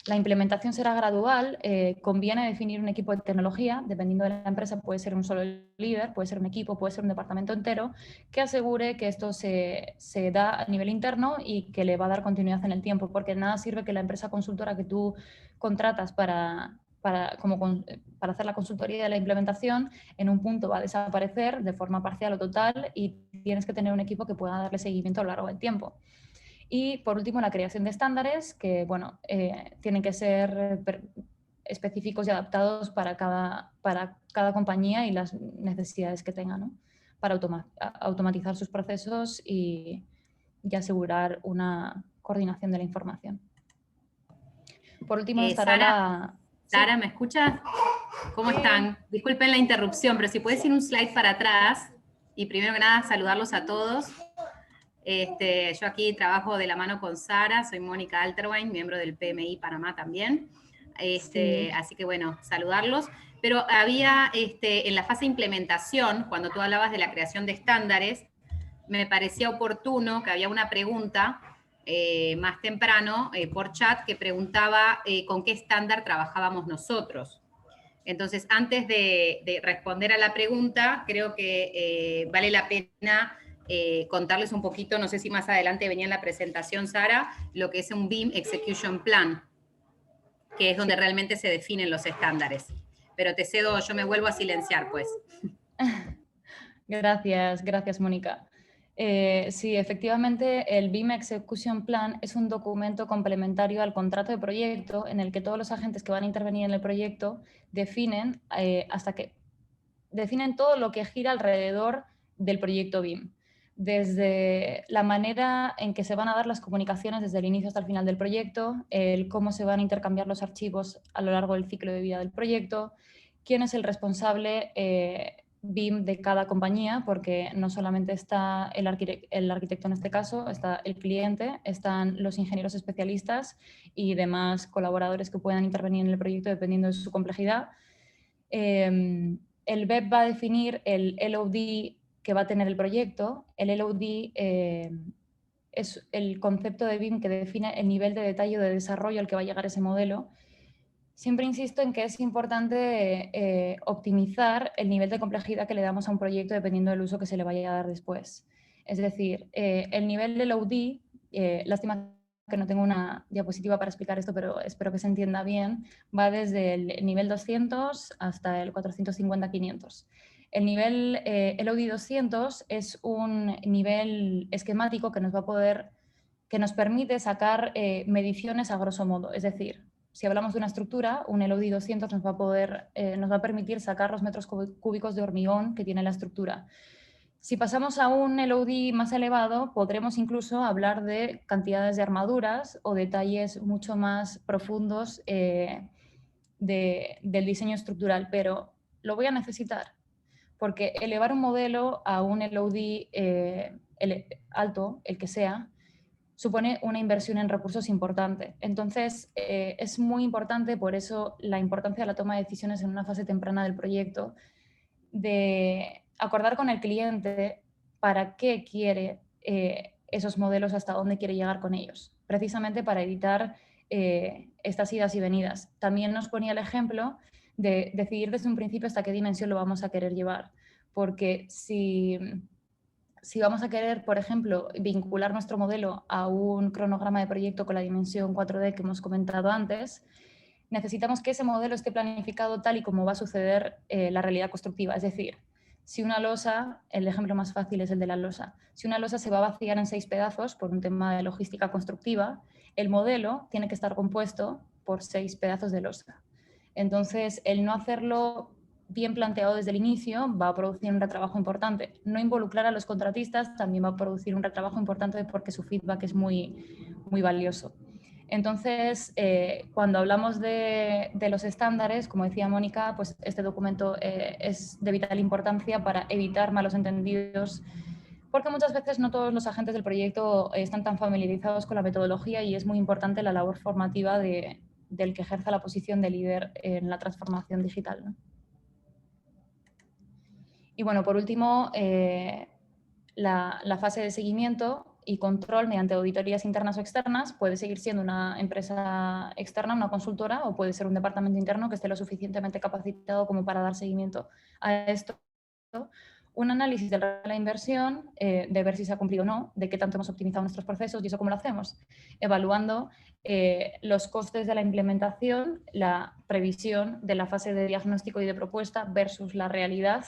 Speaker 2: La implementación será gradual, conviene definir un equipo de tecnología, dependiendo de la empresa puede ser un solo líder, puede ser un equipo, puede ser un departamento entero, que asegure que esto se da a nivel interno y que le va a dar continuidad en el tiempo, porque nada sirve que la empresa consultora que tú contratas para hacer la consultoría de la implementación en un punto va a desaparecer de forma parcial o total y tienes que tener un equipo que pueda darle seguimiento a lo largo del tiempo. Y por último, la creación de estándares que bueno, tienen que ser específicos y adaptados para cada compañía y las necesidades que tenga, ¿no? para automatizar sus procesos y asegurar una coordinación de la información. Por último estará
Speaker 3: Sara,
Speaker 2: ¿Sí?
Speaker 3: Sara, ¿me escuchas? ¿Cómo están? Disculpen la interrupción, pero si puedes ir un slide para atrás, y primero que nada saludarlos a todos. Yo aquí trabajo de la mano con Sara, soy Mónica Alterwein, miembro del PMI Panamá también.
Speaker 2: Sí.
Speaker 3: Así que bueno, saludarlos. Pero había, en la fase de implementación, cuando tú hablabas de la creación de estándares, me parecía oportuno que había una pregunta más temprano por chat que preguntaba con qué estándar trabajábamos nosotros. Entonces, antes de responder a la pregunta, creo que vale la pena contarles un poquito, no sé si más adelante venía en la presentación, Sara, lo que es un BIM Execution Plan, que es donde realmente se definen los estándares. Pero te cedo, yo me vuelvo a silenciar, pues.
Speaker 2: Gracias, Mónica. Sí, efectivamente, el BIM Execution Plan es un documento complementario al contrato de proyecto en el que todos los agentes que van a intervenir en el proyecto definen todo lo que gira alrededor del proyecto BIM. Desde la manera en que se van a dar las comunicaciones desde el inicio hasta el final del proyecto, el cómo se van a intercambiar los archivos a lo largo del ciclo de vida del proyecto, quién es el responsable BIM de cada compañía, porque no solamente está el arquitecto en este caso, está el cliente, están los ingenieros especialistas y demás colaboradores que puedan intervenir en el proyecto dependiendo de su complejidad. El BEP va a definir el LOD que va a tener el proyecto. El LOD es el concepto de BIM que define el nivel de detalle de desarrollo al que va a llegar ese modelo. Siempre insisto en que es importante optimizar el nivel de complejidad que le damos a un proyecto dependiendo del uso que se le vaya a dar después. Es decir, el nivel de LOD, lástima que no tengo una diapositiva para explicar esto, pero espero que se entienda bien, va desde el nivel 200 hasta el 450-500. El nivel LOD 200 es un nivel esquemático que nos permite sacar mediciones a grosso modo. Es decir, si hablamos de una estructura, un LOD 200 nos va a permitir sacar los metros cúbicos de hormigón que tiene la estructura. Si pasamos a un LOD más elevado, podremos incluso hablar de cantidades de armaduras o detalles mucho más profundos del diseño estructural, pero lo voy a necesitar, porque elevar un modelo a un LOD alto, el que sea, supone una inversión en recursos importante. Entonces, es muy importante, por eso la importancia de la toma de decisiones en una fase temprana del proyecto, de acordar con el cliente para qué quiere esos modelos, hasta dónde quiere llegar con ellos, precisamente para evitar estas idas y venidas. También nos ponía el ejemplo de decidir desde un principio hasta qué dimensión lo vamos a querer llevar, porque si vamos a querer, por ejemplo, vincular nuestro modelo a un cronograma de proyecto con la dimensión 4D que hemos comentado antes, necesitamos que ese modelo esté planificado tal y como va a suceder la realidad constructiva. Es decir, si una losa, el ejemplo más fácil es el de la losa, si una losa se va a vaciar en 6 pedazos por un tema de logística constructiva, el modelo tiene que estar compuesto por 6 pedazos de losa. Entonces, el no hacerlo bien planteado desde el inicio va a producir un retrabajo importante. No involucrar a los contratistas también va a producir un retrabajo importante porque su feedback es muy, muy valioso. Entonces, cuando hablamos de los estándares, como decía Mónica, pues este documento es de vital importancia para evitar malos entendidos, porque muchas veces no todos los agentes del proyecto están tan familiarizados con la metodología y es muy importante la labor formativa del que ejerza la posición de líder en la transformación digital, ¿no? Y bueno, por último, la fase de seguimiento y control mediante auditorías internas o externas puede seguir siendo una empresa externa, una consultora, o puede ser un departamento interno que esté lo suficientemente capacitado como para dar seguimiento a esto. Un análisis de la inversión, de ver si se ha cumplido o no, de qué tanto hemos optimizado nuestros procesos y eso cómo lo hacemos, evaluando los costes de la implementación, la previsión de la fase de diagnóstico y de propuesta versus la realidad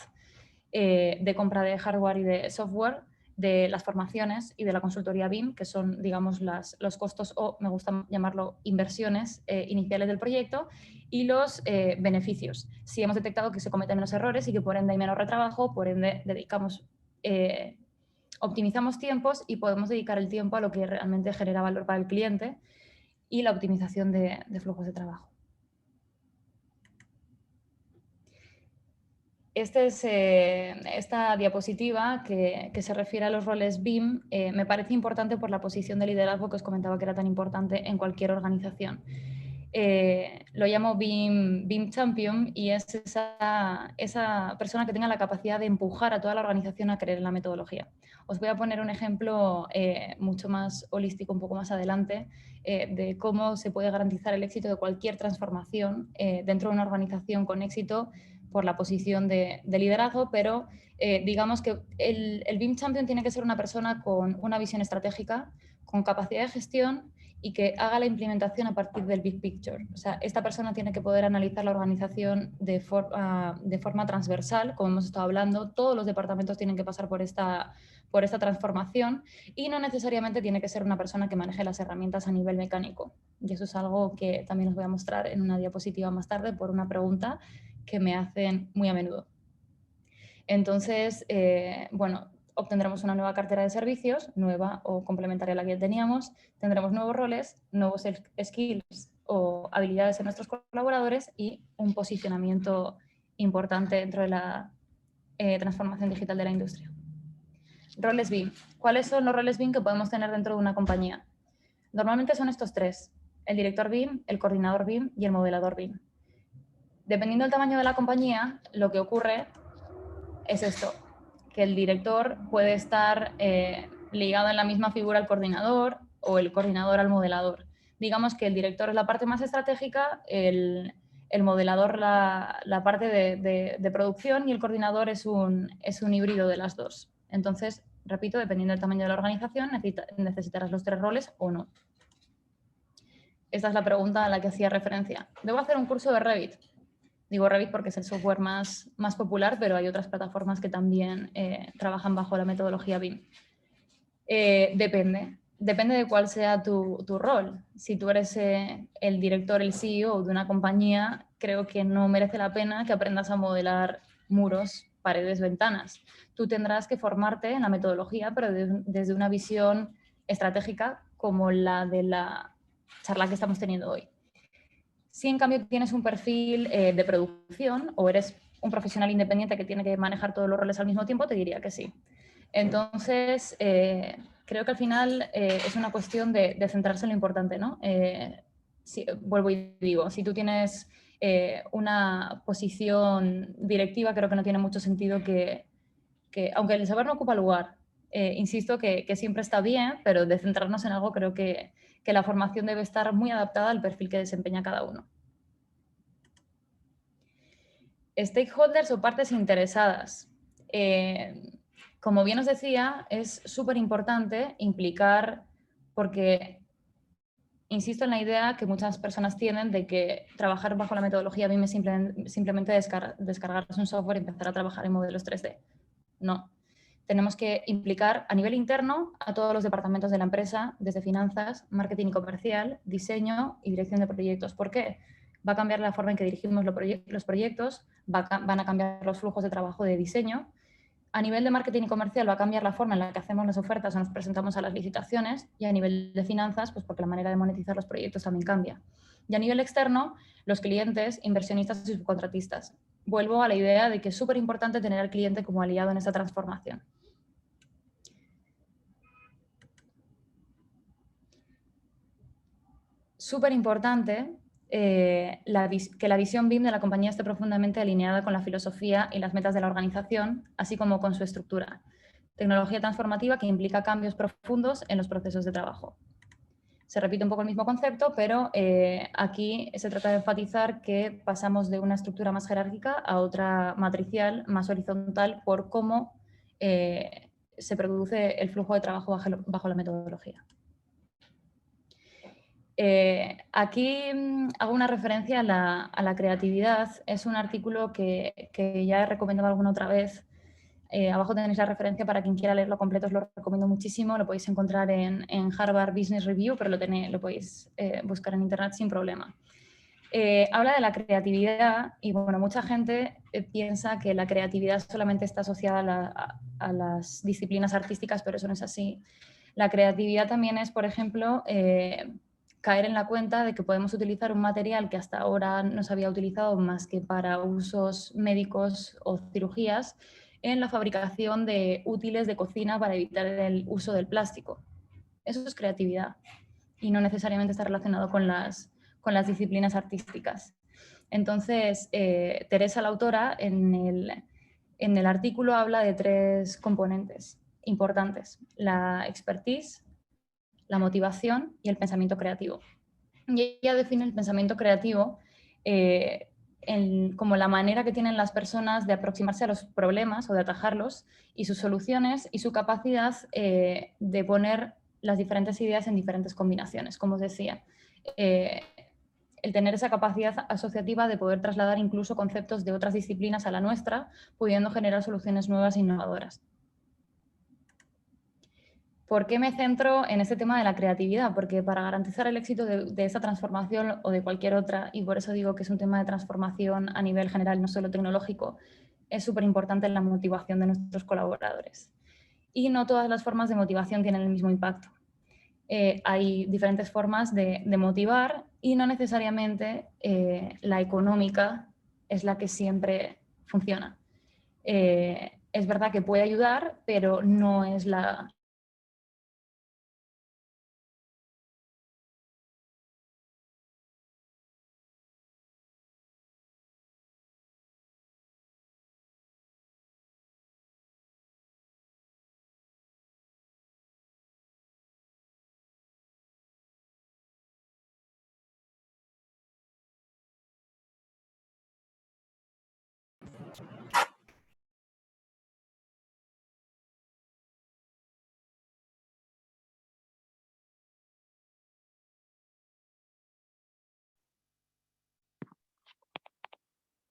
Speaker 2: de compra de hardware y de software, de las formaciones y de la consultoría BIM, que son, digamos, los costos o, me gusta llamarlo, inversiones iniciales del proyecto, y los beneficios. Si hemos detectado que se cometen menos errores y que por ende hay menos retrabajo, por ende dedicamos optimizamos tiempos y podemos dedicar el tiempo a lo que realmente genera valor para el cliente y la optimización de flujos de trabajo. Esta diapositiva que se refiere a los roles BIM me parece importante por la posición de liderazgo que os comentaba que era tan importante en cualquier organización. Lo llamo BIM Champion y es esa persona que tenga la capacidad de empujar a toda la organización a creer en la metodología. Os voy a poner un ejemplo mucho más holístico un poco más adelante de cómo se puede garantizar el éxito de cualquier transformación dentro de una organización con éxito por la posición de liderazgo, pero digamos que el BIM Champion tiene que ser una persona con una visión estratégica, con capacidad de gestión y que haga la implementación a partir del Big Picture. O sea, esta persona tiene que poder analizar la organización de forma transversal, como hemos estado hablando. Todos los departamentos tienen que pasar por esta transformación y no necesariamente tiene que ser una persona que maneje las herramientas a nivel mecánico. Y eso es algo que también os voy a mostrar en una diapositiva más tarde por una pregunta que me hacen muy a menudo. Entonces, bueno, obtendremos una nueva cartera de servicios, nueva o complementaria a la que ya teníamos, tendremos nuevos roles, nuevos skills o habilidades en nuestros colaboradores y un posicionamiento importante dentro de la transformación digital de la industria. Roles BIM. ¿Cuáles son los roles BIM que podemos tener dentro de una compañía? Normalmente son estos tres: el director BIM, el coordinador BIM y el modelador BIM. Dependiendo del tamaño de la compañía, lo que ocurre es esto, que el director puede estar ligado en la misma figura al coordinador o el coordinador al modelador. Digamos que el director es la parte más estratégica, el modelador la parte de producción y el coordinador es un híbrido de las dos. Entonces, repito, dependiendo del tamaño de la organización, necesitarás los tres roles o no. Esta es la pregunta a la que hacía referencia. ¿Debo hacer un curso de Revit? Digo Revit porque es el software más popular, pero hay otras plataformas que también trabajan bajo la metodología BIM. Depende de cuál sea tu rol. Si tú eres el director, el CEO de una compañía, creo que no merece la pena que aprendas a modelar muros, paredes, ventanas. Tú tendrás que formarte en la metodología, pero desde una visión estratégica como la de la charla que estamos teniendo hoy. Si en cambio tienes un perfil de producción o eres un profesional independiente que tiene que manejar todos los roles al mismo tiempo, te diría que sí. Entonces, creo que al final es una cuestión de centrarse en lo importante, ¿no? Vuelvo y digo, si tú tienes una posición directiva, creo que no tiene mucho sentido que aunque el saber no ocupa lugar, insisto que siempre está bien, pero de centrarnos en algo creo que la formación debe estar muy adaptada al perfil que desempeña cada uno. Stakeholders o partes interesadas. Como bien os decía, es súper importante implicar, porque insisto en la idea que muchas personas tienen de que trabajar bajo la metodología BIM es simplemente descargarse un software y empezar a trabajar en modelos 3D. No. Tenemos que implicar a nivel interno a todos los departamentos de la empresa, desde finanzas, marketing y comercial, diseño y dirección de proyectos. ¿Por qué? Va a cambiar la forma en que dirigimos los proyectos, van a cambiar los flujos de trabajo de diseño. A nivel de marketing y comercial va a cambiar la forma en la que hacemos las ofertas o nos presentamos a las licitaciones, y a nivel de finanzas, pues porque la manera de monetizar los proyectos también cambia. Y a nivel externo, los clientes, inversionistas y subcontratistas. Vuelvo a la idea de que es súper importante tener al cliente como aliado en esta transformación. Súper importante que la visión BIM de la compañía esté profundamente alineada con la filosofía y las metas de la organización, así como con su estructura. Tecnología transformativa que implica cambios profundos en los procesos de trabajo. Se repite un poco el mismo concepto, pero aquí se trata de enfatizar que pasamos de una estructura más jerárquica a otra matricial, más horizontal, por cómo se produce el flujo de trabajo bajo la metodología. Aquí hago una referencia a la creatividad. Es un artículo que ya he recomendado alguna otra vez. Abajo tenéis la referencia para quien quiera leerlo completo, os lo recomiendo muchísimo. Lo podéis encontrar en Harvard Business Review, pero lo podéis buscar en internet sin problema. Habla de la creatividad y bueno, mucha gente piensa que la creatividad solamente está asociada a las disciplinas artísticas, pero eso no es así. La creatividad también es, por ejemplo, caer en la cuenta de que podemos utilizar un material que hasta ahora no se había utilizado más que para usos médicos o cirugías en la fabricación de útiles de cocina para evitar el uso del plástico. Eso es creatividad y no necesariamente está relacionado con las disciplinas artísticas. Entonces, Teresa, la autora, en el artículo habla de 3 componentes importantes: la expertise, la motivación y el pensamiento creativo. Y ella define el pensamiento creativo como la manera que tienen las personas de aproximarse a los problemas o de atajarlos, y sus soluciones y su capacidad de poner las diferentes ideas en diferentes combinaciones, como os decía. El tener esa capacidad asociativa de poder trasladar incluso conceptos de otras disciplinas a la nuestra, pudiendo generar soluciones nuevas e innovadoras. ¿Por qué me centro en este tema de la creatividad? Porque para garantizar el éxito de esta transformación o de cualquier otra, y por eso digo que es un tema de transformación a nivel general, no solo tecnológico, es súper importante la motivación de nuestros colaboradores. Y no todas las formas de motivación tienen el mismo impacto. Hay diferentes formas de motivar y no necesariamente la económica es la que siempre funciona. Es verdad que puede ayudar, pero no es la...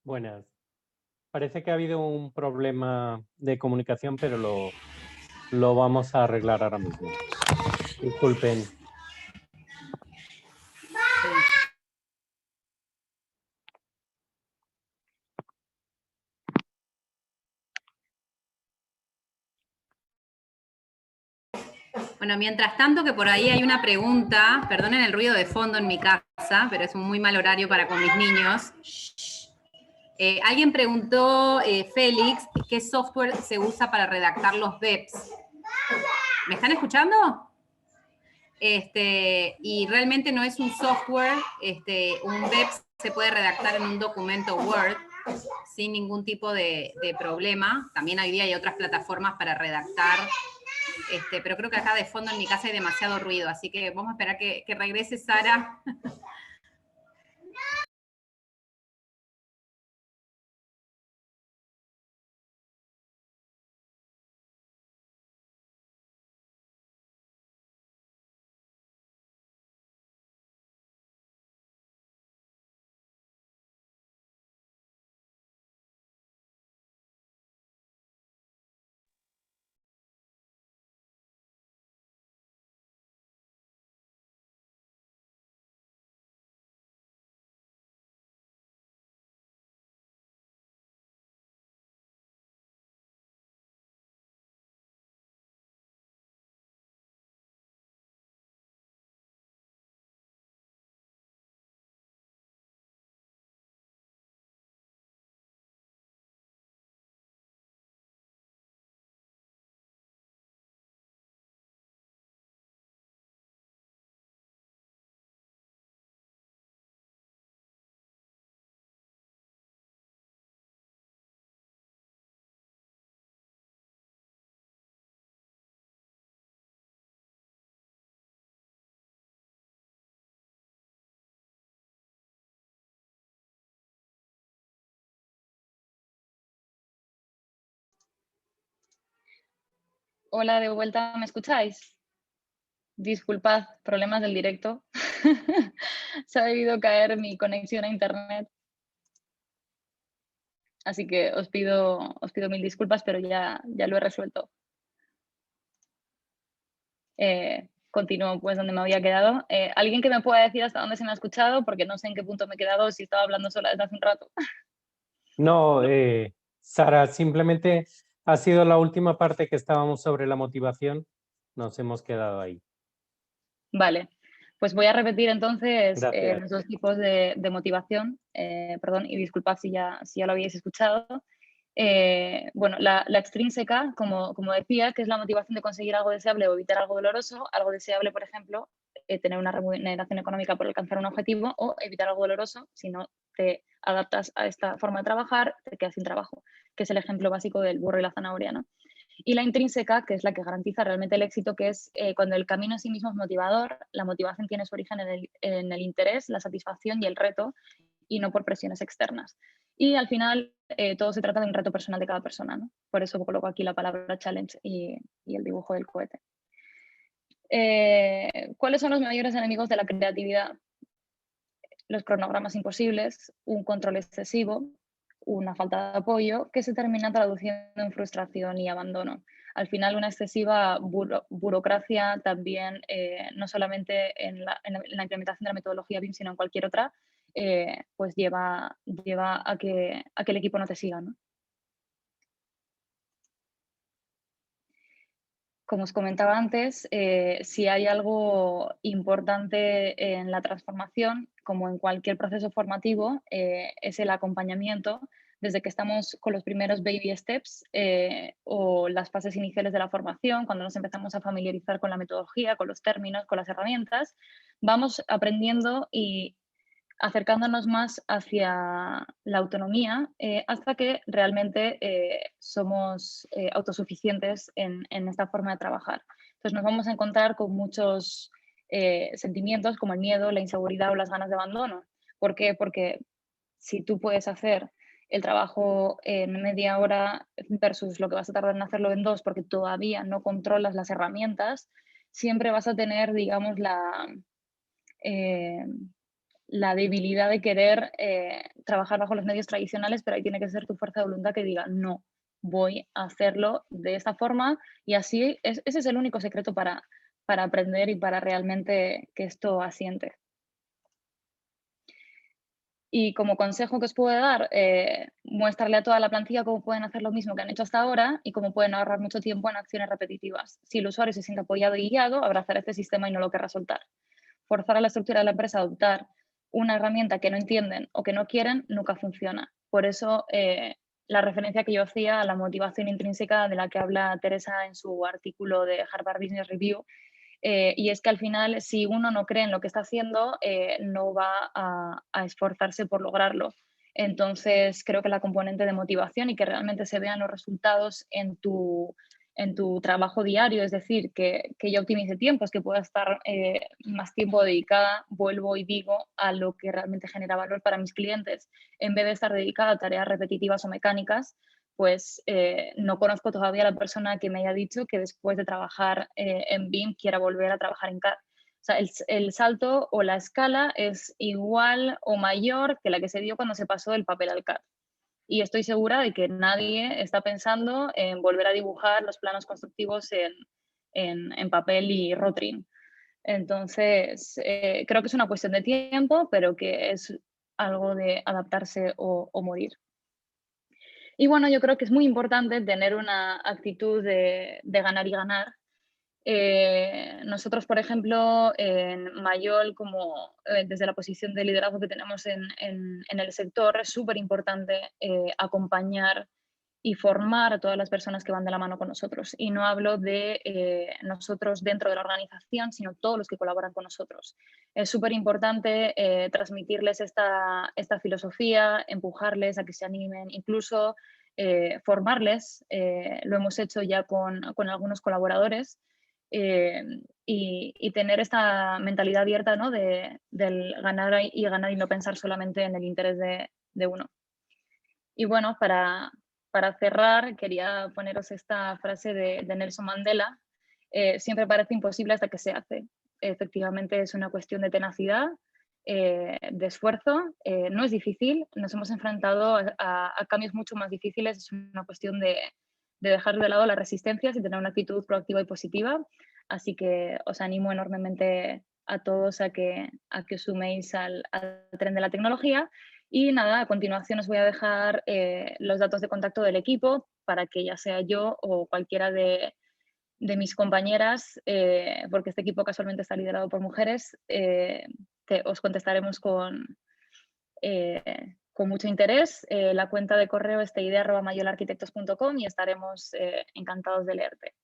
Speaker 1: Buenas. Parece que ha habido un problema de comunicación, pero lo vamos a arreglar ahora mismo. Disculpen.
Speaker 3: Bueno, mientras tanto que por ahí hay una pregunta, perdonen el ruido de fondo en mi casa, pero es un muy mal horario para con mis niños. Alguien preguntó, Félix, ¿qué software se usa para redactar los BEPS? ¿Me están escuchando? Y realmente no es un software, un BEPS se puede redactar en un documento Word sin ningún tipo de problema. También hoy día hay otras plataformas para redactar, pero creo que acá de fondo en mi casa hay demasiado ruido, así que vamos a esperar que regrese Sara.
Speaker 2: Hola, de vuelta, ¿me escucháis? Disculpad, problemas del directo. Se ha debido caer mi conexión a internet. Así que os pido mil disculpas, pero ya lo he resuelto. continúo pues donde me había quedado. ¿Alguien que me pueda decir hasta dónde se me ha escuchado? Porque no sé en qué punto me he quedado, si estaba hablando sola desde hace un rato.
Speaker 1: No, Sara, simplemente ha sido la última parte que estábamos sobre la motivación. Nos hemos quedado ahí.
Speaker 2: Vale, pues voy a repetir entonces
Speaker 1: Gracias.
Speaker 2: los dos tipos de motivación. Perdón, y disculpad si ya lo habíais escuchado. Bueno, la extrínseca, como decía, que es la motivación de conseguir algo deseable o evitar algo doloroso. Algo deseable, por ejemplo, tener una remuneración económica por alcanzar un objetivo, o evitar algo doloroso, si no te adaptas a esta forma de trabajar, te quedas sin trabajo, que es el ejemplo básico del burro y la zanahoria, ¿no? Y la intrínseca, que es la que garantiza realmente el éxito, que es cuando el camino en sí mismo es motivador, la motivación tiene su origen en el interés, la satisfacción y el reto, y no por presiones externas. Y al final todo se trata de un reto personal de cada persona, ¿no? Por eso coloco aquí la palabra challenge y el dibujo del cohete. ¿Cuáles son los mayores enemigos de la creatividad? Los cronogramas imposibles, un control excesivo, una falta de apoyo que se termina traduciendo en frustración y abandono. Al final, una excesiva burocracia también, no solamente en la implementación de la metodología BIM, sino en cualquier otra, pues lleva a que el equipo no te siga, ¿no? Como os comentaba antes, si hay algo importante en la transformación, como en cualquier proceso formativo, es el acompañamiento desde que estamos con los primeros baby steps o las fases iniciales de la formación, cuando nos empezamos a familiarizar con la metodología, con los términos, con las herramientas, vamos aprendiendo y acercándonos más hacia la autonomía hasta que realmente somos autosuficientes en esta forma de trabajar. Entonces nos vamos a encontrar con muchos sentimientos como el miedo, la inseguridad o las ganas de abandono. ¿Por qué? Porque si tú puedes hacer el trabajo en media hora versus lo que vas a tardar en hacerlo en 2 porque todavía no controlas las herramientas, siempre vas a tener, digamos, la debilidad de querer trabajar bajo los medios tradicionales, pero ahí tiene que ser tu fuerza de voluntad que diga, no, voy a hacerlo de esta forma, y así, ese es el único secreto para aprender y para realmente que esto asiente. Y como consejo que os puedo dar, muéstrale a toda la plantilla cómo pueden hacer lo mismo que han hecho hasta ahora y cómo pueden ahorrar mucho tiempo en acciones repetitivas. Si el usuario se siente apoyado y guiado, abrazará este sistema y no lo querrá soltar. Forzar a la estructura de la empresa a adoptar una herramienta que no entienden o que no quieren nunca funciona. Por eso, la referencia que yo hacía a la motivación intrínseca de la que habla Teresa en su artículo de Harvard Business Review, y es que al final, si uno no cree en lo que está haciendo, no va a esforzarse por lograrlo. Entonces, creo que la componente de motivación y que realmente se vean los resultados en tu trabajo diario, es decir, que yo optimice tiempos, que pueda estar más tiempo dedicada, vuelvo y digo, a lo que realmente genera valor para mis clientes, en vez de estar dedicada a tareas repetitivas o mecánicas, pues no conozco todavía a la persona que me haya dicho que después de trabajar en BIM quiera volver a trabajar en CAD. O sea, el salto o la escala es igual o mayor que la que se dio cuando se pasó del papel al CAD. Y estoy segura de que nadie está pensando en volver a dibujar los planos constructivos en papel y Rotring. Entonces, creo que es una cuestión de tiempo, pero que es algo de adaptarse o morir. Y bueno, yo creo que es muy importante tener una actitud de ganar y ganar. Nosotros, por ejemplo, en Mayol, como desde la posición de liderazgo que tenemos en el sector, es súper importante acompañar y formar a todas las personas que van de la mano con nosotros. Y no hablo de nosotros dentro de la organización, sino todos los que colaboran con nosotros. Es súper importante transmitirles esta filosofía, empujarles a que se animen, incluso formarles. Lo hemos hecho ya con algunos colaboradores. Y tener esta mentalidad abierta, ¿no? del ganar y ganar y no pensar solamente en el interés de uno. Y bueno, para cerrar, quería poneros esta frase de Nelson Mandela: siempre parece imposible hasta que se hace. Efectivamente, es una cuestión de tenacidad, de esfuerzo, no es difícil, nos hemos enfrentado a cambios mucho más difíciles, es una cuestión de dejar de lado las resistencias y tener una actitud proactiva y positiva. Así que os animo enormemente a todos a que os suméis al tren de la tecnología. Y nada, a continuación os voy a dejar los datos de contacto del equipo para que ya sea yo o cualquiera de mis compañeras, porque este equipo casualmente está liderado por mujeres, que os contestaremos con mucho interés. La cuenta de correo es teide@mayolarquitectos.com y estaremos encantados de leerte.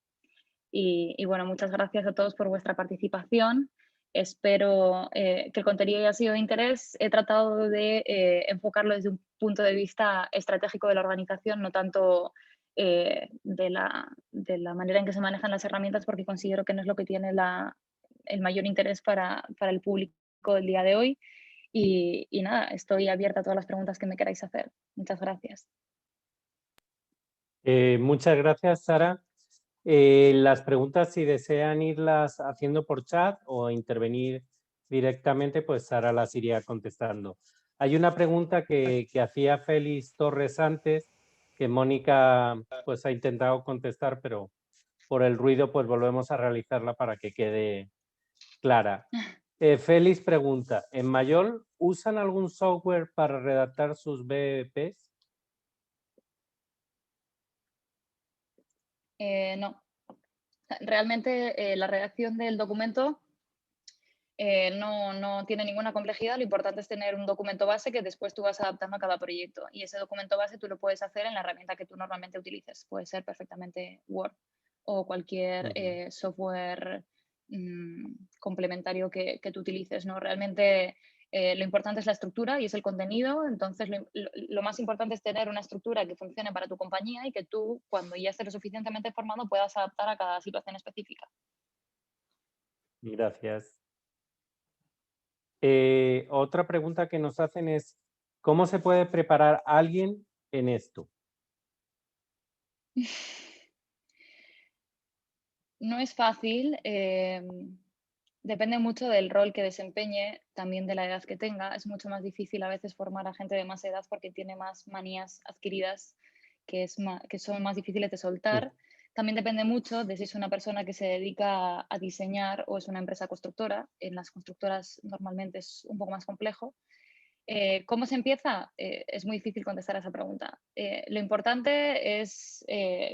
Speaker 2: Y bueno, muchas gracias a todos por vuestra participación. Espero que el contenido haya sido de interés. He tratado de enfocarlo desde un punto de vista estratégico de la organización, no tanto de la manera en que se manejan las herramientas, porque considero que no es lo que tiene el mayor interés para el público del día de hoy. Y nada, estoy abierta a todas las preguntas que me queráis hacer. Muchas gracias.
Speaker 1: Muchas gracias, Sara. Las preguntas, si desean irlas haciendo por chat o intervenir directamente, pues Sara las iría contestando. Hay una pregunta que hacía Félix Torres antes, que Mónica pues ha intentado contestar, pero por el ruido pues volvemos a realizarla para que quede clara. Félix pregunta, ¿en Mayol usan algún software para redactar sus BEPs?
Speaker 2: No. Realmente la redacción del documento no tiene ninguna complejidad. Lo importante es tener un documento base que después tú vas adaptando a cada proyecto. Y ese documento base tú lo puedes hacer en la herramienta que tú normalmente utilices. Puede ser perfectamente Word o cualquier software complementario que tú utilices, ¿no? Realmente lo importante es la estructura y es el contenido. Entonces, lo más importante es tener una estructura que funcione para tu compañía y que tú, cuando ya estés lo suficientemente formado, puedas adaptar a cada situación específica.
Speaker 1: Gracias. Otra pregunta que nos hacen es, ¿cómo se puede preparar a alguien en esto?
Speaker 2: No es fácil, depende mucho del rol que desempeñe, también de la edad que tenga. Es mucho más difícil a veces formar a gente de más edad porque tiene más manías adquiridas que son más difíciles de soltar. También depende mucho de si es una persona que se dedica a diseñar o es una empresa constructora. En las constructoras normalmente es un poco más complejo. ¿Cómo se empieza? Es muy difícil contestar a esa pregunta. Lo importante es,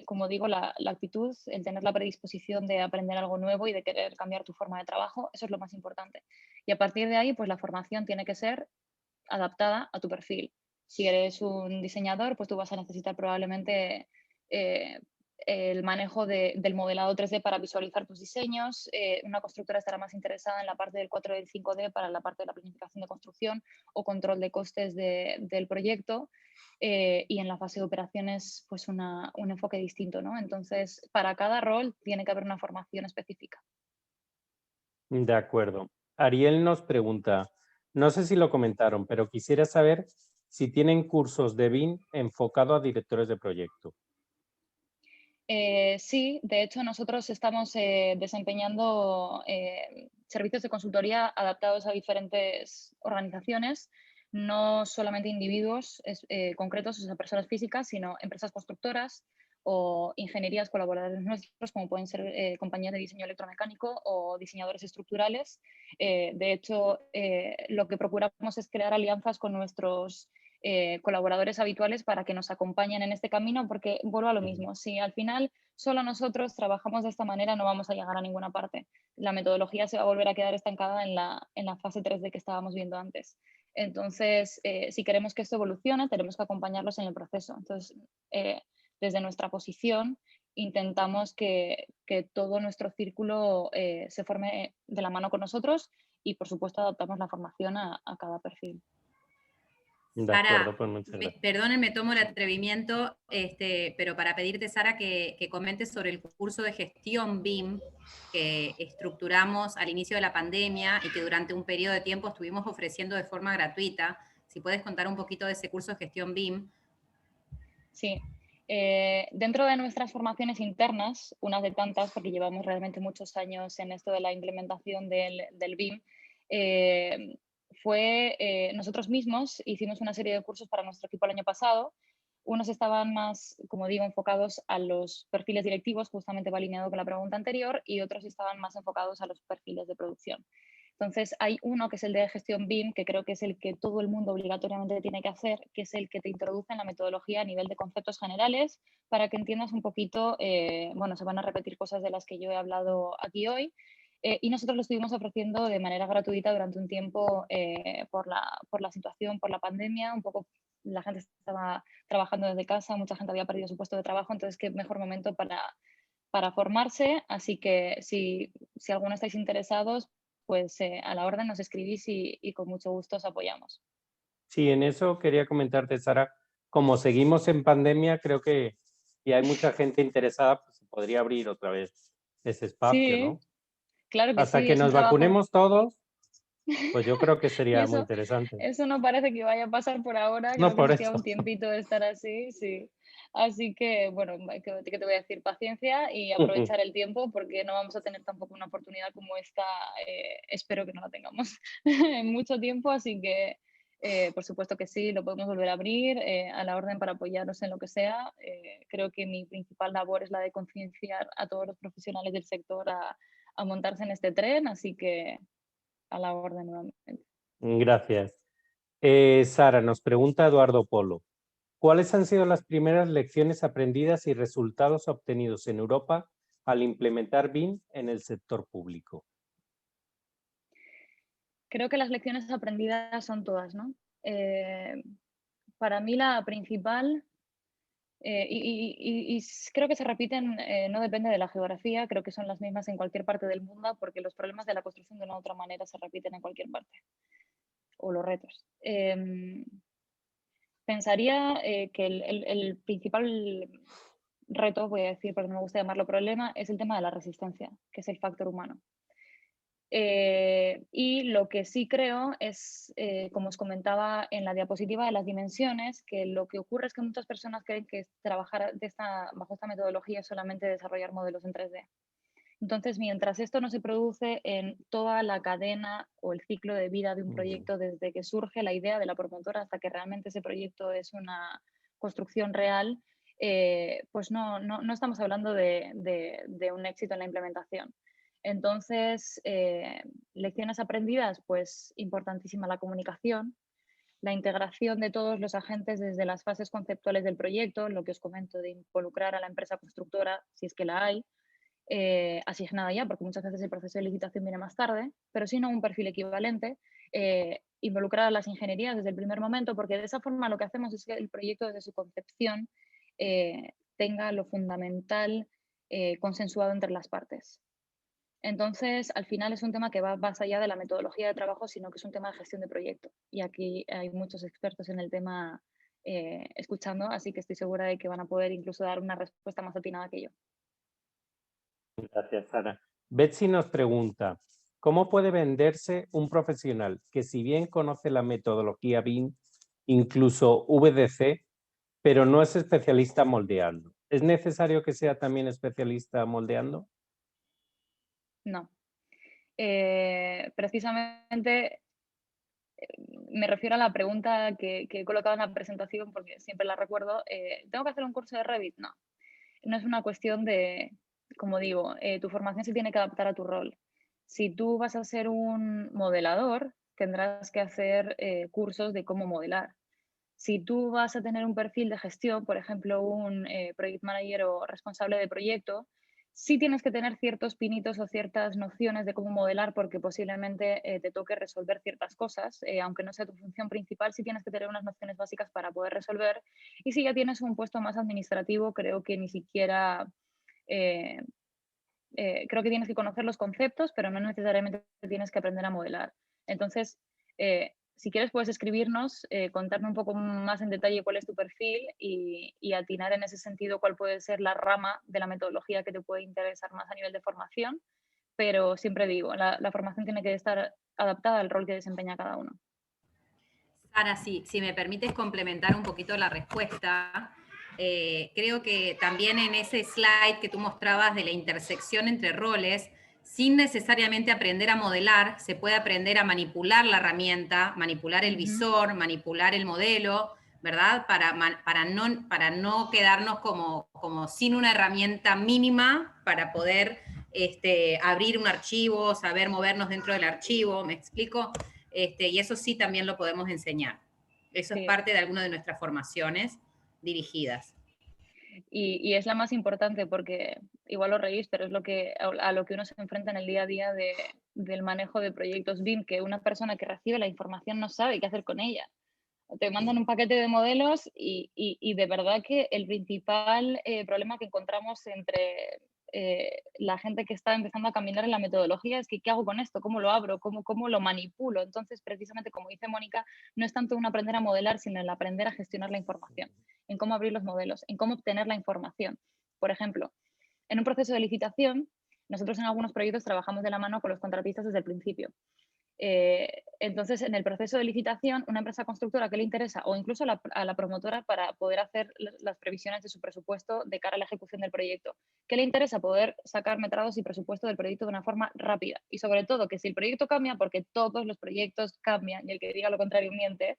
Speaker 2: como digo, la actitud, el tener la predisposición de aprender algo nuevo y de querer cambiar tu forma de trabajo. Eso es lo más importante. Y a partir de ahí, pues la formación tiene que ser adaptada a tu perfil. Si eres un diseñador, pues tú vas a necesitar probablemente el manejo del modelado 3D para visualizar tus diseños. Una constructora estará más interesada en la parte del 4D y el 5D para la parte de la planificación de construcción o control de costes del proyecto. Y en la fase de operaciones, pues un enfoque distinto, ¿no? Entonces, para cada rol tiene que haber una formación específica.
Speaker 1: De acuerdo. Ariel nos pregunta, no sé si lo comentaron, pero quisiera saber si tienen cursos de BIM enfocado a directores de proyecto.
Speaker 2: Sí, de hecho nosotros estamos desempeñando servicios de consultoría adaptados a diferentes organizaciones, no solamente individuos concretos, o sea, personas físicas, sino empresas constructoras o ingenierías colaboradores nuestros, como pueden ser compañías de diseño electromecánico o diseñadores estructurales. De hecho, lo que procuramos es crear alianzas con nuestros colaboradores habituales para que nos acompañen en este camino, porque vuelvo a lo mismo, si al final solo nosotros trabajamos de esta manera no vamos a llegar a ninguna parte. La metodología se va a volver a quedar estancada en la fase 3D que estábamos viendo antes. Entonces, si queremos que esto evolucione, tenemos que acompañarlos en el proceso. Entonces, desde nuestra posición, intentamos que todo nuestro círculo se forme de la mano con nosotros y, por supuesto, adaptamos la formación a cada perfil.
Speaker 1: De acuerdo, pues muchas gracias.
Speaker 3: Perdonen, me tomo el atrevimiento, pero para pedirte, Sara, que comentes sobre el curso de gestión BIM que estructuramos al inicio de la pandemia y que durante un periodo de tiempo estuvimos ofreciendo de forma gratuita. Si puedes contar un poquito de ese curso de gestión BIM.
Speaker 2: Sí. Dentro de nuestras formaciones internas, unas de tantas, porque llevamos realmente muchos años en esto de la implementación del BIM, nosotros mismos hicimos una serie de cursos para nuestro equipo el año pasado, Unos estaban más, como digo, enfocados a los perfiles directivos, justamente va alineado con la pregunta anterior, y otros estaban más enfocados a los perfiles de producción. Entonces, hay uno que es el de gestión BIM, que creo que es el que todo el mundo obligatoriamente tiene que hacer, que es el que te introduce en la metodología a nivel de conceptos generales, para que entiendas un poquito, bueno, se van a repetir cosas de las que yo he hablado aquí hoy, y nosotros lo estuvimos ofreciendo de manera gratuita durante un tiempo por la situación, por la pandemia, un poco la gente estaba trabajando desde casa, mucha gente había perdido su puesto de trabajo, entonces qué mejor momento para formarse, así que si alguno estáis interesados, pues a la orden nos escribís y con mucho gusto os apoyamos.
Speaker 1: Sí, en eso quería comentarte, Sara, como seguimos en pandemia, creo que si hay mucha gente interesada, pues se podría abrir otra vez ese espacio,
Speaker 2: Sí,
Speaker 1: ¿no?
Speaker 2: claro que
Speaker 1: Hasta
Speaker 2: sí,
Speaker 1: que
Speaker 2: es un
Speaker 1: nos
Speaker 2: trabajo.
Speaker 1: vacunemos todos, pues yo creo que
Speaker 2: Y
Speaker 1: sería muy interesante.
Speaker 2: eso no parece que vaya a pasar por ahora,
Speaker 1: No
Speaker 2: creo que
Speaker 1: por
Speaker 2: nos queda
Speaker 1: eso.
Speaker 2: un tiempito de estar así, sí. Así que, bueno, ¿qué te voy a decir? Paciencia y aprovechar el tiempo porque no vamos a tener tampoco una oportunidad como esta, espero que no la tengamos en mucho tiempo, así que por supuesto que sí, lo podemos volver a abrir a la orden para apoyarnos en lo que sea. Creo que mi principal labor es la de concienciar a todos los profesionales del sector a montarse en este tren, así que a la orden nuevamente.
Speaker 1: Gracias. Sara, nos pregunta Eduardo Polo, ¿cuáles han sido las primeras lecciones aprendidas y resultados obtenidos en Europa al implementar BIM en el sector público?
Speaker 2: Creo que las lecciones aprendidas son todas, ¿no? Para mí la principal, creo que se repiten, no depende de la geografía, creo que son las mismas en cualquier parte del mundo, porque los problemas de la construcción de una u otra manera se repiten en cualquier parte, o los retos. Pensaría que el principal reto, voy a decir, porque no me gusta llamarlo problema, es el tema de la resistencia, que es el factor humano. Y lo que sí creo es, como os comentaba en la diapositiva de las dimensiones, que lo que ocurre es que muchas personas creen que trabajar bajo esta metodología es solamente desarrollar modelos en 3D. Entonces, mientras esto no se produce en toda la cadena o el ciclo de vida de un proyecto, desde que surge la idea de la promotora hasta que realmente ese proyecto es una construcción real, pues no estamos hablando de un éxito en la implementación. Entonces, lecciones aprendidas, pues importantísima la comunicación, la integración de todos los agentes desde las fases conceptuales del proyecto, lo que os comento de involucrar a la empresa constructora, si es que la hay, asignada ya, porque muchas veces el proceso de licitación viene más tarde, pero si no un perfil equivalente, involucrar a las ingenierías desde el primer momento, porque de esa forma lo que hacemos es que el proyecto desde su concepción tenga lo fundamental consensuado entre las partes. Entonces, al final es un tema que va más allá de la metodología de trabajo, sino que es un tema de gestión de proyecto. Y aquí hay muchos expertos en el tema escuchando, así que estoy segura de que van a poder incluso dar una respuesta más atinada que yo.
Speaker 1: Gracias, Sara. Betsy nos pregunta, ¿cómo puede venderse un profesional que si bien conoce la metodología BIM, incluso VDC, pero no es especialista moldeando? ¿Es necesario que sea también especialista moldeando?
Speaker 2: No. Precisamente me refiero a la pregunta que he colocado en la presentación porque siempre la recuerdo. ¿Tengo que hacer un curso de Revit? No. No es una cuestión de, como digo, tu formación se tiene que adaptar a tu rol. Si tú vas a ser un modelador, tendrás que hacer cursos de cómo modelar. Si tú vas a tener un perfil de gestión, por ejemplo, un project manager o responsable de proyecto, sí tienes que tener ciertos pinitos o ciertas nociones de cómo modelar porque posiblemente te toque resolver ciertas cosas, aunque no sea tu función principal, sí tienes que tener unas nociones básicas para poder resolver. Y si ya tienes un puesto más administrativo, creo que ni siquiera, eh, creo que tienes que conocer los conceptos, pero no necesariamente tienes que aprender a modelar. Entonces, si quieres puedes escribirnos, contarme un poco más en detalle cuál es tu perfil y atinar en ese sentido cuál puede ser la rama de la metodología que te puede interesar más a nivel de formación, pero siempre digo, la formación tiene que estar adaptada al rol que desempeña cada uno.
Speaker 3: Sara, si me permites complementar un poquito la respuesta, creo que también en ese slide que tú mostrabas de la intersección entre roles, sin necesariamente aprender a modelar, se puede aprender a manipular la herramienta, manipular el visor, manipular el modelo, ¿verdad? Para no quedarnos como sin una herramienta mínima para poder abrir un archivo, saber movernos dentro del archivo, ¿me explico? Y eso sí también lo podemos enseñar. Eso es parte de alguna de nuestras formaciones dirigidas.
Speaker 2: Y es la más importante porque, igual os reís, pero es a lo que uno se enfrenta en el día a día del manejo de proyectos BIM, que una persona que recibe la información no sabe qué hacer con ella. Te mandan un paquete de modelos y de verdad que el principal problema que encontramos entre la gente que está empezando a caminar en la metodología es que ¿qué hago con esto? ¿Cómo lo abro? ¿Cómo lo manipulo? Entonces, precisamente como dice Mónica, no es tanto un aprender a modelar, sino el aprender a gestionar la información, en cómo abrir los modelos, en cómo obtener la información. Por ejemplo, en un proceso de licitación, nosotros en algunos proyectos trabajamos de la mano con los contratistas desde el principio. Entonces, en el proceso de licitación, una empresa constructora que le interesa, o incluso a la promotora, para poder hacer las previsiones de su presupuesto de cara a la ejecución del proyecto, ¿qué le interesa? Poder sacar metrados y presupuesto del proyecto de una forma rápida. Y sobre todo, que si el proyecto cambia, porque todos los proyectos cambian, y el que diga lo contrario miente,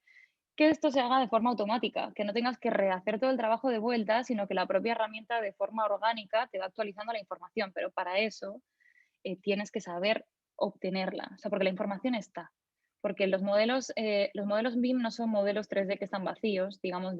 Speaker 2: que esto se haga de forma automática, que no tengas que rehacer todo el trabajo de vuelta, sino que la propia herramienta de forma orgánica te va actualizando la información. Pero para eso tienes que saber obtenerla, o sea, porque la información está. Porque los modelos BIM no son modelos 3D que están vacíos, digamos,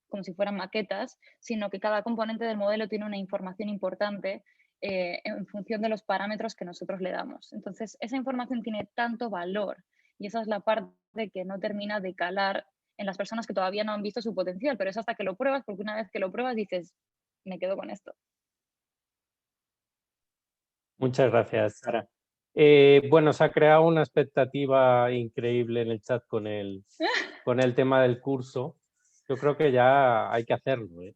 Speaker 2: como si fueran maquetas, sino que cada componente del modelo tiene una información importante en función de los parámetros que nosotros le damos. Entonces, esa información tiene tanto valor y esa es la parte que no termina de calar en las personas que todavía no han visto su potencial, pero es hasta que lo pruebas, porque una vez que lo pruebas dices, me quedo con esto.
Speaker 1: Muchas gracias, Sara. Bueno, se ha creado una expectativa increíble en el chat con el tema del curso. Yo creo que ya hay que hacerlo, ¿eh?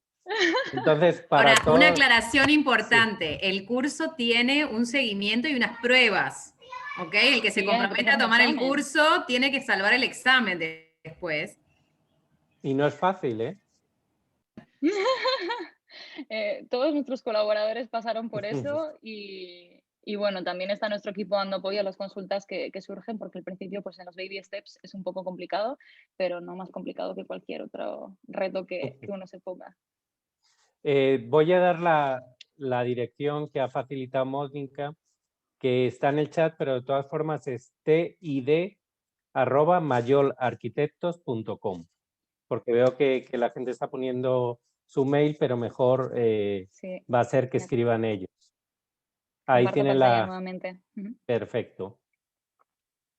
Speaker 1: Entonces, para
Speaker 3: ahora,
Speaker 1: todos...
Speaker 3: una aclaración importante.
Speaker 1: Sí.
Speaker 3: El curso tiene un seguimiento y unas pruebas, ¿ok? El que se compromete a tomar el curso tiene que salvar el examen después.
Speaker 1: Y no es fácil, ¿eh?
Speaker 2: Todos nuestros colaboradores pasaron por eso y bueno, también está nuestro equipo dando apoyo a las consultas que surgen, porque al principio pues en los baby steps es un poco complicado, pero no más complicado que cualquier otro reto que uno se ponga.
Speaker 1: Voy a dar la dirección que ha facilitado Mónica, que está en el chat, pero de todas formas es tid@mayolarquitectos.com, porque veo que la gente está poniendo su mail, pero mejor
Speaker 2: sí,
Speaker 1: va a ser que escriban ellos. Ahí
Speaker 2: comparto
Speaker 1: tienen
Speaker 2: pantalla nuevamente.
Speaker 1: Perfecto.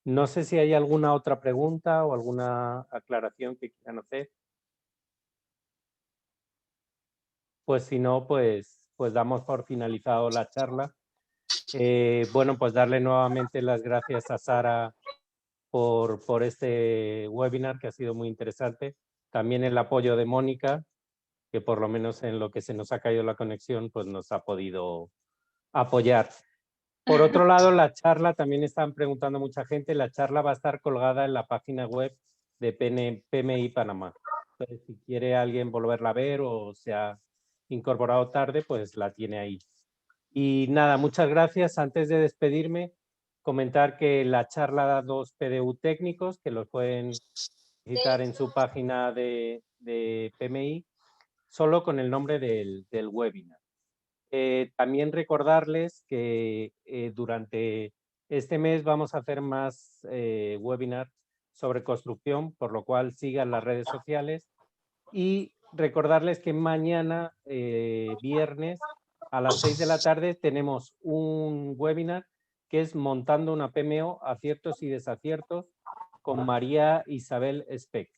Speaker 1: No sé si hay alguna otra pregunta o alguna aclaración que quieran hacer. Pues si no, pues damos por finalizado la charla. Bueno, pues darle nuevamente las gracias a Sara por este webinar que ha sido muy interesante. También el apoyo de Mónica, que por lo menos en lo que se nos ha caído la conexión, pues nos ha podido apoyar. Por otro lado, la charla, también están preguntando mucha gente, la charla va a estar colgada en la página web de PMI Panamá. Entonces, si quiere alguien volverla a ver o se ha incorporado tarde, pues la tiene ahí. Y nada, muchas gracias. Antes de despedirme, comentar que la charla da 2 PDU técnicos que los pueden visitar en su página de PMI, solo con el nombre del webinar. También recordarles que durante este mes vamos a hacer más webinars sobre construcción, por lo cual sigan las redes sociales. Y recordarles que mañana, viernes, a las 6 de la tarde, tenemos un webinar que es Montando una PMO, aciertos y desaciertos, con María Isabel Speck.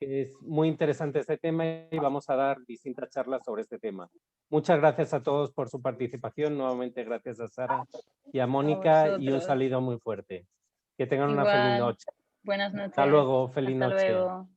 Speaker 1: Es muy interesante este tema y vamos a dar distintas charlas sobre este tema. Muchas gracias a todos por su participación. Nuevamente gracias a Sara y a Mónica y un saludo muy fuerte. Que tengan una feliz noche.
Speaker 2: Buenas noches.
Speaker 1: Hasta luego, feliz
Speaker 2: Hasta
Speaker 1: noche.
Speaker 2: luego.